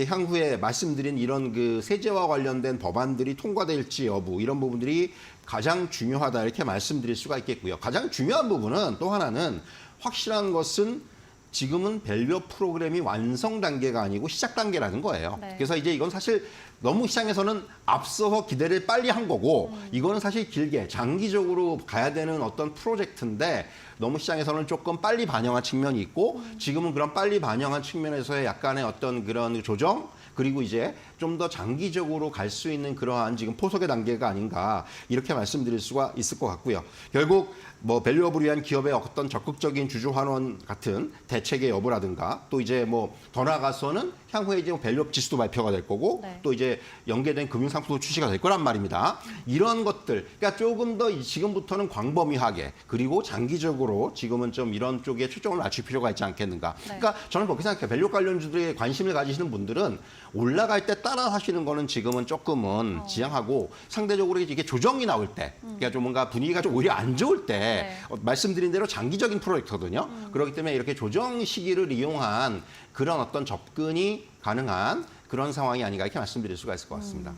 향후에 말씀드린 이런 그 세제와 관련된 법안들이 통과될지 여부 이런 부분들이 가장 중요하다 이렇게 말씀드릴 수가 있겠고요. 가장 중요한 부분은 또 하나는 확실한 것은 지금은 밸류업 프로그램이 완성 단계가 아니고 시작 단계라는 거예요. 네. 그래서 이제 이건 사실 너무 시장에서는 앞서서 기대를 빨리 한 거고 이거는 사실 길게 장기적으로 가야 되는 어떤 프로젝트인데 너무 시장에서는 조금 빨리 반영한 측면이 있고 지금은 그런 빨리 반영한 측면에서의 약간의 어떤 그런 조정 그리고 이제 좀 더 장기적으로 갈 수 있는 그러한 지금 포석의 단계가 아닌가 이렇게 말씀드릴 수가 있을 것 같고요. 결국 뭐 밸류업을 위한 기업의 어떤 적극적인 주주 환원 같은 대책의 여부라든가 또 이제 뭐 더 나아가서는 향후에 이제 밸류업 지수도 발표가 될 거고 네. 또 이제 연계된 금융상품도 출시가 될 거란 말입니다. 이런 것들, 그러니까 조금 더 지금부터는 광범위하게 그리고 장기적으로 지금은 좀 이런 쪽에 초점을 맞출 필요가 있지 않겠는가. 네. 그러니까 저는 그렇게 생각해요. 밸류 관련주들에 관심을 가지시는 분들은 올라갈 때 따라 하시는 거는 지금은 조금은 지양하고 상대적으로 이게 조정이 나올 때, 그러니까 좀 뭔가 분위기가 좀 오히려 안 좋을 때 네. 말씀드린 대로 장기적인 프로젝트거든요. 그렇기 때문에 이렇게 조정 시기를 이용한 그런 어떤 접근이 가능한 그런 상황이 아닌가 이렇게 말씀드릴 수가 있을 것 같습니다.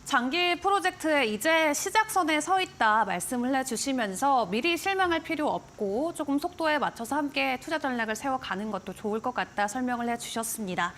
장기 프로젝트에 이제 시작선에 서 있다 말씀을 해주시면서 미리 실망할 필요 없고 조금 속도에 맞춰서 함께 투자 전략을 세워가는 것도 좋을 것 같다 설명을 해주셨습니다.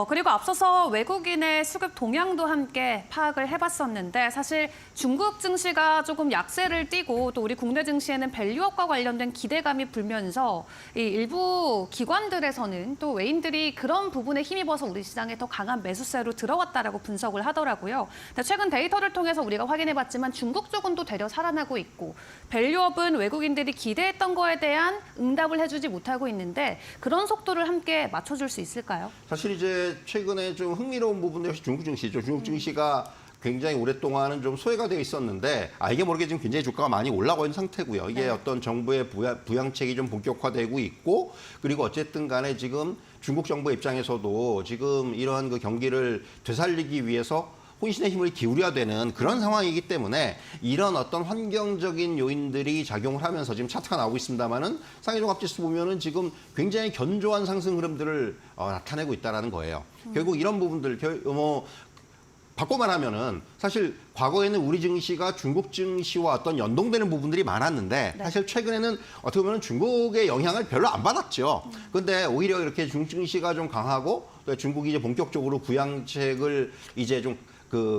그리고 앞서서 외국인의 수급 동향도 함께 파악을 해봤었는데 사실 중국 증시가 조금 약세를 띠고 또 우리 국내 증시에는 밸류업과 관련된 기대감이 불면서 이 일부 기관들에서는 또 외인들이 그런 부분에 힘입어서 우리 시장에 더 강한 매수세로 들어왔다라고 분석을 하더라고요. 근데 최근 데이터를 통해서 우리가 확인해봤지만 중국 쪽은 또 되려 살아나고 있고 밸류업은 외국인들이 기대했던 거에 대한 응답을 해주지 못하고 있는데 그런 속도를 함께 맞춰줄 수 있을까요? 사실 이제 최근에 좀 흥미로운 부분도 역시 중국 증시죠. 중국 증시가 굉장히 오랫동안은 좀 소외가 되어 있었는데 알게 모르게 지금 굉장히 주가가 많이 올라가 있는 상태고요. 이게 네. 어떤 정부의 부양책이 좀 본격화되고 있고 그리고 어쨌든 간에 지금 중국 정부 입장에서도 지금 이러한 그 경기를 되살리기 위해서 혼신의 힘을 기울여야 되는 그런 상황이기 때문에 이런 어떤 환경적인 요인들이 작용을 하면서 지금 차트가 나오고 있습니다만은 상해 종합지수 보면은 지금 굉장히 견조한 상승 흐름들을 나타내고 있다라는 거예요. 결국 이런 부분들 바꿔 말하면은 사실 과거에는 우리 증시가 중국 증시와 어떤 연동되는 부분들이 많았는데 네. 사실 최근에는 어떻게 보면 중국의 영향을 별로 안 받았죠. 그런데 오히려 이렇게 중국 증시가 좀 강하고 또 중국이 이제 본격적으로 부양책을 이제 좀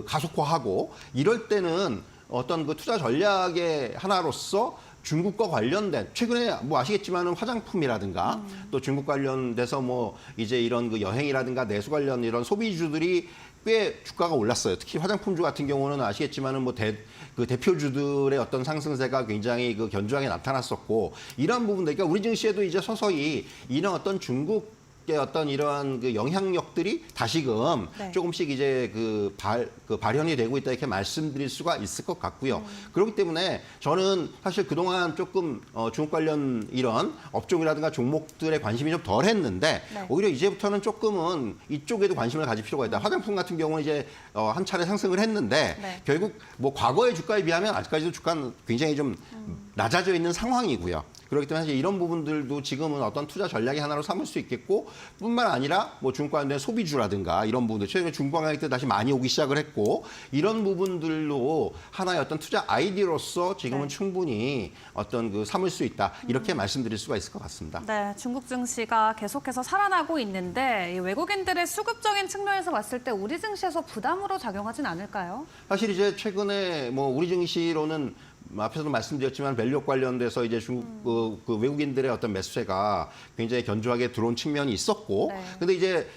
가속화하고 이럴 때는 어떤 그 투자 전략의 하나로서 중국과 관련된 최근에 뭐 아시겠지만은 화장품이라든가 또 중국 관련돼서 뭐 이제 이런 그 여행이라든가 내수 관련 이런 소비주들이 꽤 주가가 올랐어요. 특히 화장품주 같은 경우는 아시겠지만은 뭐 그 대표주들의 어떤 상승세가 굉장히 그 견조하게 나타났었고 이런 부분들, 그러니까 우리 증시에도 이제 서서히 이런 어떤 중국 어떤 이러한 그 영향력들이 다시금 네. 조금씩 이제 발현이 되고 있다 이렇게 말씀드릴 수가 있을 것 같고요. 그렇기 때문에 저는 사실 그동안 조금 중국 관련 이런 업종이라든가 종목들에 관심이 좀 덜했는데 네. 오히려 이제부터는 조금은 이쪽에도 관심을 가질 필요가 있다. 화장품 같은 경우는 이제 한 차례 상승을 했는데 네. 결국 뭐 과거의 주가에 비하면 아직까지도 주가는 굉장히 좀 낮아져 있는 상황이고요. 그렇기 때문에 사실 이런 부분들도 지금은 어떤 투자 전략의 하나로 삼을 수 있겠고 뿐만 아니라 뭐 중국 관련된 소비주라든가 이런 부분들 최근에 중국 관광객 때 다시 많이 오기 시작을 했고 이런 부분들로 하나의 어떤 투자 아이디어로서 지금은 네. 충분히 어떤 그 삼을 수 있다 이렇게 말씀드릴 수가 있을 것 같습니다. 네, 중국 증시가 계속해서 살아나고 있는데 이 외국인들의 수급적인 측면에서 봤을 때 우리 증시에서 부담으로 작용하진 않을까요? 사실 이제 최근에 뭐 우리 증시로는 앞에서도 말씀드렸지만 밸류 관련돼서 이제 중국 그 외국인들의 어떤 매수세가 굉장히 견조하게 들어온 측면이 있었고, 네. 근데 이제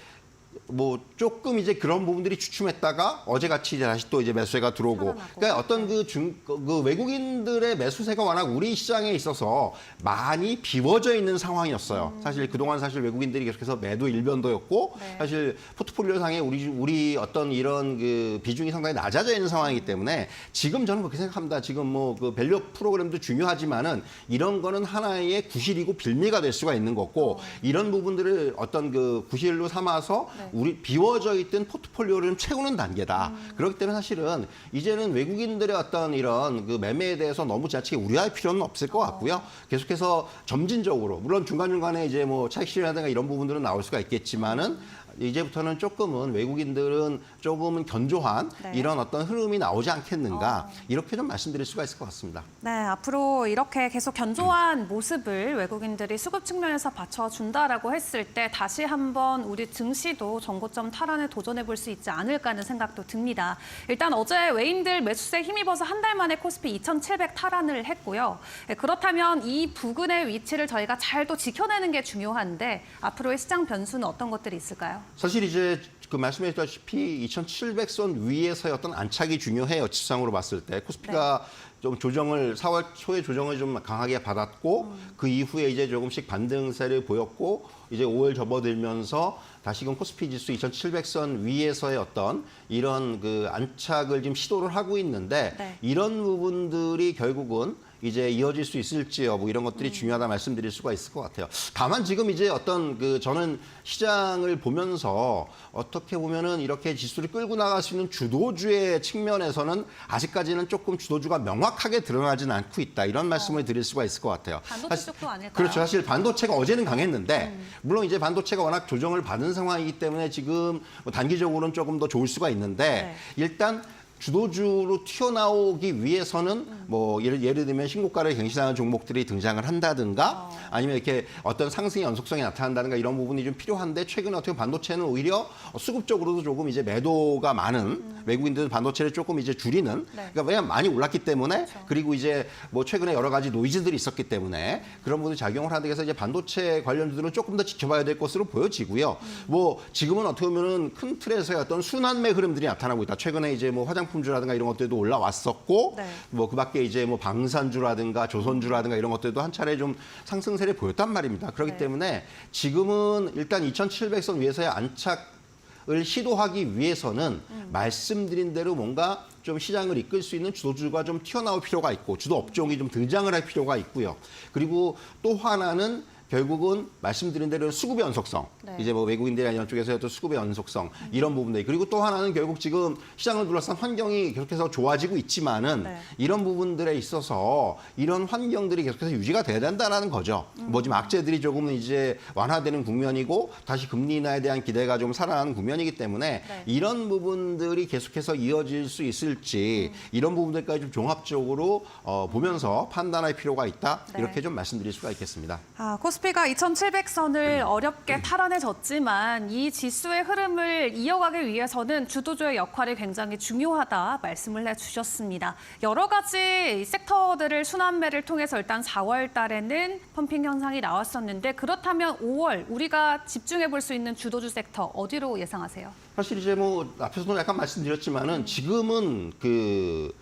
뭐 조금 이제 그런 부분들이 주춤했다가 어제같이 다시 또 이제 매수세가 들어오고, 살아나고. 그러니까 어떤 그 외국인들의 매수세가 워낙 우리 시장에 있어서 많이 비워져 있는 상황이었어요. 사실 그동안 사실 외국인들이 계속해서 매도 일변도였고, 네. 사실 포트폴리오 상에 우리 어떤 이런 그 비중이 상당히 낮아져 있는 상황이기 때문에 지금 저는 그렇게 생각합니다. 지금 뭐 그 밸류 프로그램도 중요하지만은 이런 거는 하나의 구실이고 빌미가 될 수가 있는 거고, 이런 부분들을 어떤 그 구실로 삼아서 네. 우리 비워져 있던 포트폴리오를 좀 채우는 단계다. 그렇기 때문에 사실은 이제는 외국인들의 어떤 이런 그 매매에 대해서 너무 지나치게 우려할 필요는 없을 것 같고요. 계속해서 점진적으로 물론 중간중간에 이제 뭐 차익 실현이라든가 이런 부분들은 나올 수가 있겠지만은 이제부터는 조금은 외국인들은 조금은 견조한 네. 이런 어떤 흐름이 나오지 않겠는가 이렇게 좀 말씀드릴 수가 있을 것 같습니다. 네, 앞으로 이렇게 계속 견조한 모습을 외국인들이 수급 측면에서 받쳐준다라고 했을 때 다시 한번 우리 증시도 전고점 탈환에 도전해 볼 수 있지 않을까 하는 생각도 듭니다. 일단 어제 외인들 매수세에 힘입어서 한 달 만에 코스피 2,700 탈환을 했고요. 네, 그렇다면 이 부근의 위치를 저희가 잘 또 지켜내는 게 중요한데 앞으로의 시장 변수는 어떤 것들이 있을까요? 사실 이제 그 말씀하셨다시피 2,700선 위에서의 어떤 안착이 중요해요. 지수상으로 봤을 때 코스피가 좀 조정을 4월 초에 조정을 좀 강하게 받았고 그 이후에 이제 조금씩 반등세를 보였고 이제 5월 접어들면서 다시금 코스피 지수 2,700선 위에서의 어떤 이런 그 안착을 지금 시도를 하고 있는데 네. 이런 부분들이 결국은 이제 이어질 수 있을지 여부 이런 것들이 중요하다 말씀드릴 수가 있을 것 같아요. 다만 지금 이제 어떤 그 저는 시장을 보면서 어떻게 보면은 이렇게 지수를 끌고 나갈 수 있는 주도주의 측면에서는 아직까지는 조금 주도주가 명확하게 드러나지는 않고 있다 이런 말씀을 드릴 수가 있을 것 같아요. 반도체 쪽도 아닐까요? 그렇죠. 사실 반도체가 어제는 강했는데 물론 이제 반도체가 워낙 조정을 받은 상황이기 때문에 지금 뭐 단기적으로는 조금 더 좋을 수가 있는데 일단 주도주로 튀어나오기 위해서는 뭐 예를 들면 신고가를 갱신하는 종목들이 등장을 한다든가 아니면 이렇게 어떤 상승의 연속성이 나타난다든가 이런 부분이 좀 필요한데 최근에 어떻게 반도체는 오히려 수급적으로도 조금 이제 매도가 많은 외국인들은 반도체를 조금 이제 줄이는 그러니까 왜냐면 많이 올랐기 때문에 그리고 이제 뭐 최근에 여러 가지 노이즈들이 있었기 때문에 그런 부분이 작용을 하기 위해서 이제 반도체 관련주들은 조금 더 지켜봐야 될 것으로 보여지고요. 뭐 지금은 어떻게 보면은 큰 틀에서의 어떤 순환매 흐름들이 나타나고 있다. 최근에 이제 뭐 화장품주라든가 이런 것들도 올라왔었고 뭐 그밖에 이제 뭐 방산주라든가 조선주라든가 이런 것들도 한 차례 좀 상승세를 보였단 말입니다. 그렇기 때문에 지금은 일단 2,700선 위에서의 안착을 시도하기 위해서는 말씀드린 대로 뭔가 좀 시장을 이끌 수 있는 주도주가 좀 튀어나올 필요가 있고 주도 업종이 좀 등장을 할 필요가 있고요. 그리고 또 하나는 결국은 말씀드린 대로 수급의 연속성, 이제 뭐 외국인들이나 이런 쪽에서의 또 수급의 연속성 이런 부분들 그리고 또 하나는 결국 지금 시장을 둘러싼 환경이 계속해서 좋아지고 있지만은 이런 부분들에 있어서 이런 환경들이 계속해서 유지가 돼야 된다라는 거죠. 뭐 지금 악재들이 조금은 이제 완화되는 국면이고 다시 금리 인하에 대한 기대가 좀 살아나는 국면이기 때문에 이런 부분들이 계속해서 이어질 수 있을지 이런 부분들까지 좀 종합적으로 보면서 판단할 필요가 있다 이렇게 좀 말씀드릴 수가 있겠습니다. 코스피 코스피가 2,700선을 어렵게 탈환해졌지만 이 지수의 흐름을 이어가기 위해서는 주도주의 역할이 굉장히 중요하다 말씀을 해주셨습니다. 여러 가지 섹터들을 순환매를 통해서 일단 4월 달에는 펌핑 현상이 나왔었는데 그렇다면 5월 우리가 집중해 볼 수 있는 주도주 섹터 어디로 예상하세요? 사실 이제 뭐 앞에서도 약간 말씀드렸지만은 지금은 그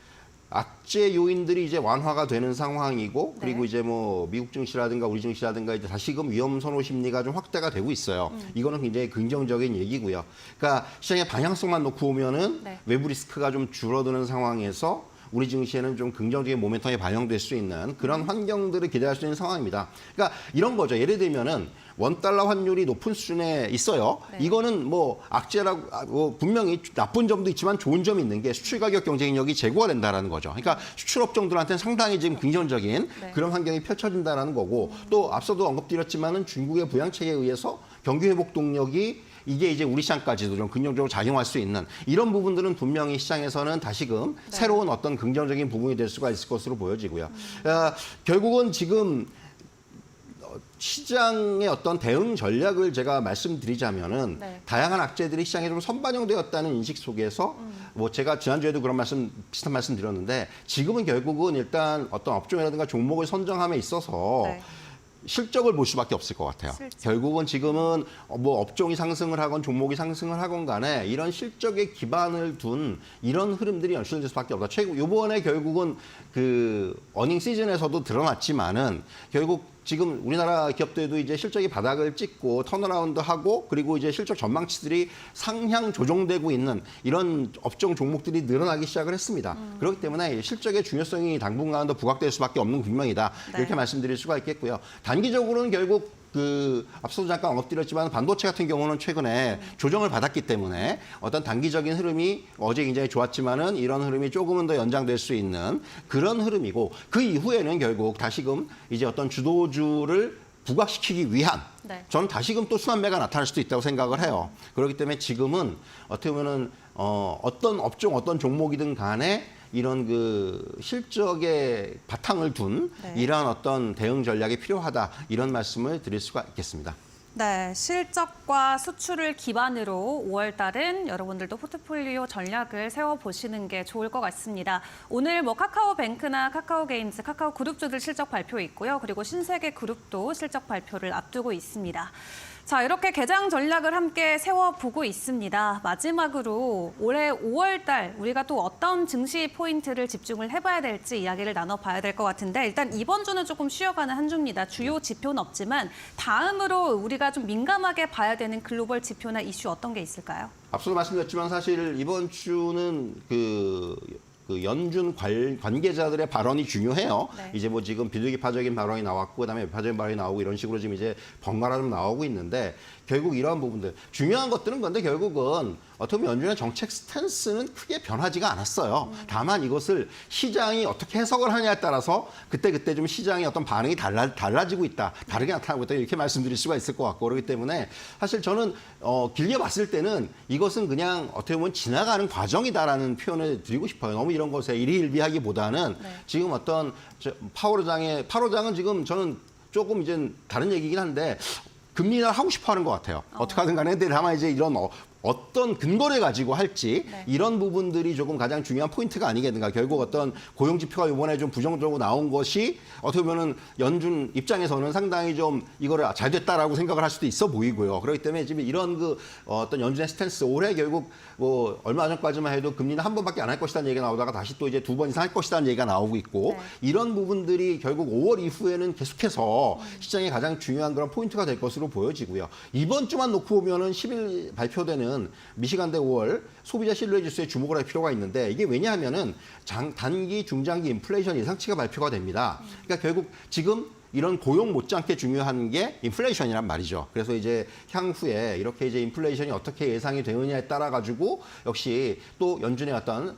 악재 요인들이 이제 완화가 되는 상황이고 그리고 네. 이제 뭐 미국 증시라든가 우리 증시라든가 이제 다시금 위험 선호 심리가 좀 확대가 되고 있어요. 이거는 굉장히 긍정적인 얘기고요. 그러니까 시장의 방향성만 놓고 보면은 네. 외부 리스크가 좀 줄어드는 상황에서 우리 증시에는 좀 긍정적인 모멘텀이 반영될 수 있는 그런 환경들을 기대할 수 있는 상황입니다. 그러니까 이런 거죠. 예를 들면은 원달러 환율이 높은 수준에 있어요. 네. 이거는 뭐 악재라고 분명히 나쁜 점도 있지만 좋은 점이 있는 게 수출 가격 경쟁력이 제고가 된다라는 거죠. 그러니까 수출 업종들한테는 상당히 지금 긍정적인 네. 그런 환경이 펼쳐진다라는 거고 또 앞서도 언급드렸지만은 중국의 부양책에 의해서 경기 회복 동력이 이게 이제 우리 시장까지도 좀 긍정적으로 작용할 수 있는 이런 부분들은 분명히 시장에서는 다시금 새로운 어떤 긍정적인 부분이 될 수가 있을 것으로 보여지고요. 결국은 지금 시장의 어떤 대응 전략을 제가 말씀드리자면은 네. 다양한 악재들이 시장에 좀 선반영되었다는 인식 속에서 뭐 제가 지난주에도 그런 비슷한 말씀 드렸는데 지금은 결국은 일단 어떤 업종이라든가 종목을 선정함에 있어서 네. 실적을 볼 수밖에 없을 것 같아요. 실적. 결국은 지금은 뭐 업종이 상승을 하건 종목이 상승을 하건 간에 이런 실적에 기반을 둔 이런 흐름들이 연출될 수밖에 없다. 요번에 결국은 그 어닝 시즌에서도 드러났지만은 결국 지금 우리나라 기업들도 이제 실적이 바닥을 찍고 턴어라운드하고 그리고 이제 실적 전망치들이 상향 조정되고 있는 이런 업종 종목들이 늘어나기 시작을 했습니다. 그렇기 때문에 실적의 중요성이 당분간 더 부각될 수밖에 없는 국면이다. 네. 이렇게 말씀드릴 수가 있겠고요. 단기적으로는 결국 그 앞서도 잠깐 언급드렸지만 반도체 같은 경우는 최근에 조정을 받았기 때문에 어떤 단기적인 흐름이 어제 굉장히 좋았지만은 이런 흐름이 조금은 더 연장될 수 있는 그런 흐름이고 그 이후에는 결국 다시금 이제 어떤 주도주를 부각시키기 위한 네. 저는 다시금 또 순환매가 나타날 수도 있다고 생각을 해요. 그렇기 때문에 지금은 어떻게 보면은 어떤 업종 어떤 종목이든 간에 이런 그 실적의 바탕을 둔 네. 이러한 어떤 대응 전략이 필요하다 이런 말씀을 드릴 수가 있겠습니다. 네, 실적과 수출을 기반으로 5월 달은 여러분들도 포트폴리오 전략을 세워보시는 게 좋을 것 같습니다. 오늘 뭐 카카오뱅크나 카카오게임즈, 카카오그룹주들 실적 발표 있고요. 그리고 신세계그룹도 실적 발표를 앞두고 있습니다. 자, 이렇게 개장 전략을 함께 세워보고 있습니다. 마지막으로 올해 5월 달 우리가 또 어떤 증시 포인트를 집중을 해봐야 될지 이야기를 나눠봐야 될 것 같은데 일단 이번 주는 조금 쉬어가는 한 주입니다. 주요 지표는 없지만 다음으로 우리가 좀 민감하게 봐야 되는 글로벌 지표나 이슈 어떤 게 있을까요? 앞서도 말씀드렸지만 사실 이번 주는 그 연준 관계자들의 발언이 중요해요. 네. 이제 뭐 지금 비둘기파적인 발언이 나왔고 그다음에 외파적인 발언이 나오고 이런 식으로 지금 이제 번갈아 좀 나오고 있는데 결국 이러한 부분들 중요한 것들은 근데 결국은 어떻게 보면 연준의 정책 스탠스는 크게 변하지가 않았어요. 다만 이것을 시장이 어떻게 해석을 하냐에 따라서 그때 좀 시장의 어떤 반응이 달라지고 있다. 다르게 나타나고 있다. 이렇게 말씀드릴 수가 있을 것 같고 그렇기 때문에 사실 저는 길게 봤을 때는 이것은 그냥 어떻게 보면 지나가는 과정이다라는 표현을 드리고 싶어요. 너무 이런 것에 일희일비하기보다는 네. 지금 어떤 파월의장은 지금 저는 조금 이제 다른 얘기긴 한데 금리 인하를 하고 싶어 하는 것 같아요. 어떻게 하든 간에. 근데 다만 이제 이런 어떤 근거를 가지고 할지 네. 이런 부분들이 조금 가장 중요한 포인트가 아니겠는가. 결국 어떤 고용 지표가 이번에 좀 부정적으로 나온 것이 어떻게 보면은 연준 입장에서는 상당히 좀 이거를 잘 됐다라고 생각을 할 수도 있어 보이고요. 그렇기 때문에 지금 이런 어떤 연준의 스탠스 올해 결국 뭐 얼마 전까지만 해도 금리는 한 번밖에 안 할 것이라는 얘기가 나오다가 다시 또 이제 2번 이상 할 것이라는 얘기가 나오고 있고 네. 이런 부분들이 결국 5월 이후에는 계속해서 시장의 가장 중요한 그런 포인트가 될 것으로 보여지고요. 이번 주만 놓고 보면은 10일 발표되는 미시간대 5월 소비자 신뢰 지수에 주목을 할 필요가 있는데 이게 왜냐하면은 단기, 중장기 인플레이션 예상치가 발표가 됩니다. 그러니까 결국 지금 이런 고용 못지않게 중요한 게 인플레이션이란 말이죠. 그래서 이제 향후에 이렇게 이제 인플레이션이 어떻게 예상이 되느냐에 따라 가지고 역시 또 연준의 어떤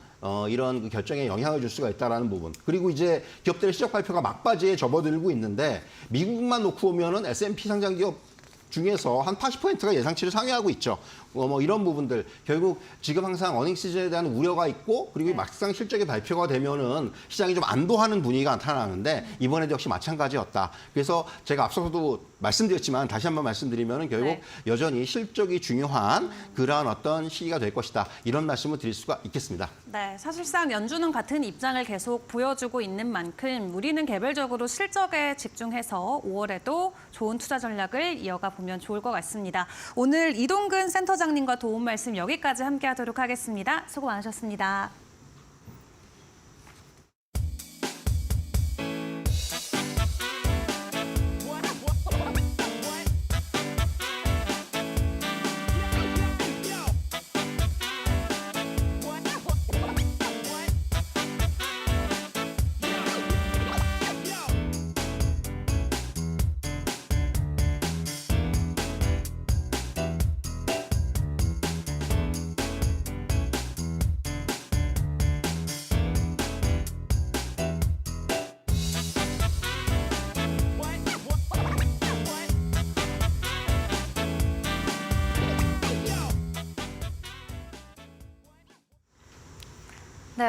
이런 그 결정에 영향을 줄 수가 있다라는 부분. 그리고 이제 기업들의 실적 발표가 막바지에 접어들고 있는데 미국만 놓고 보면은 S&P 상장 기업 중에서 한 80%가 예상치를 상회하고 있죠. 뭐 이런 부분들 결국 지금 항상 어닝 시즌에 대한 우려가 있고 그리고 막상 실적의 발표가 되면은 시장이 좀 안도하는 분위기가 나타나는데 이번에도 역시 마찬가지였다. 그래서 제가 앞서서도 말씀드렸지만 다시 한번 말씀드리면은 결국 여전히 실적이 중요한 그러한 어떤 시기가 될 것이다. 이런 말씀을 드릴 수가 있겠습니다. 네, 사실상 연준은 같은 입장을 계속 보여주고 있는 만큼 우리는 개별적으로 실적에 집중해서 5월에도 좋은 투자 전략을 이어가 보면 좋을 것 같습니다. 오늘 이동근 센터장님과 도움 말씀 여기까지 함께하도록 하겠습니다. 수고 많으셨습니다.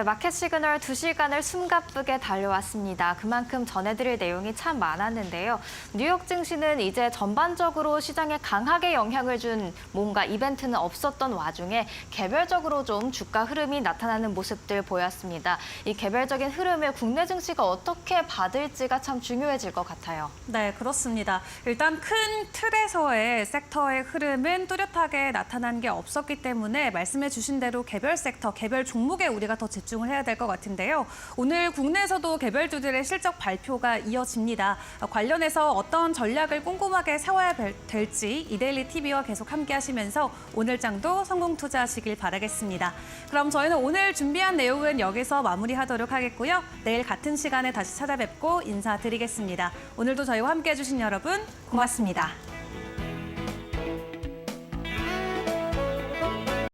네, 마켓 시그널 2시간을 숨가쁘게 달려왔습니다. 그만큼 전해드릴 내용이 참 많았는데요. 뉴욕 증시는 이제 전반적으로 시장에 강하게 영향을 준 뭔가 이벤트는 없었던 와중에 개별적으로 좀 주가 흐름이 나타나는 모습들 보였습니다. 이 개별적인 흐름을 국내 증시가 어떻게 받을지가 참 중요해질 것 같아요. 네, 그렇습니다. 일단 큰 틀에서의 섹터의 흐름은 뚜렷하게 나타난 게 없었기 때문에 말씀해 주신 대로 개별 섹터, 개별 종목에 우리가 더 집중을 해야 될 것 같은데요. 오늘 국내에서도 개별주들의 실적 발표가 이어집니다. 관련해서 어떤 전략을 꼼꼼하게 세워야 될지 이데일리 TV와 계속 함께 하시면서 오늘 장도 성공 투자하시길 바라겠습니다. 그럼 저희는 오늘 준비한 내용은 여기서 마무리하도록 하겠고요. 내일 같은 시간에 다시 찾아뵙고 인사드리겠습니다. 오늘도 저희와 함께 해주신 여러분 고맙습니다.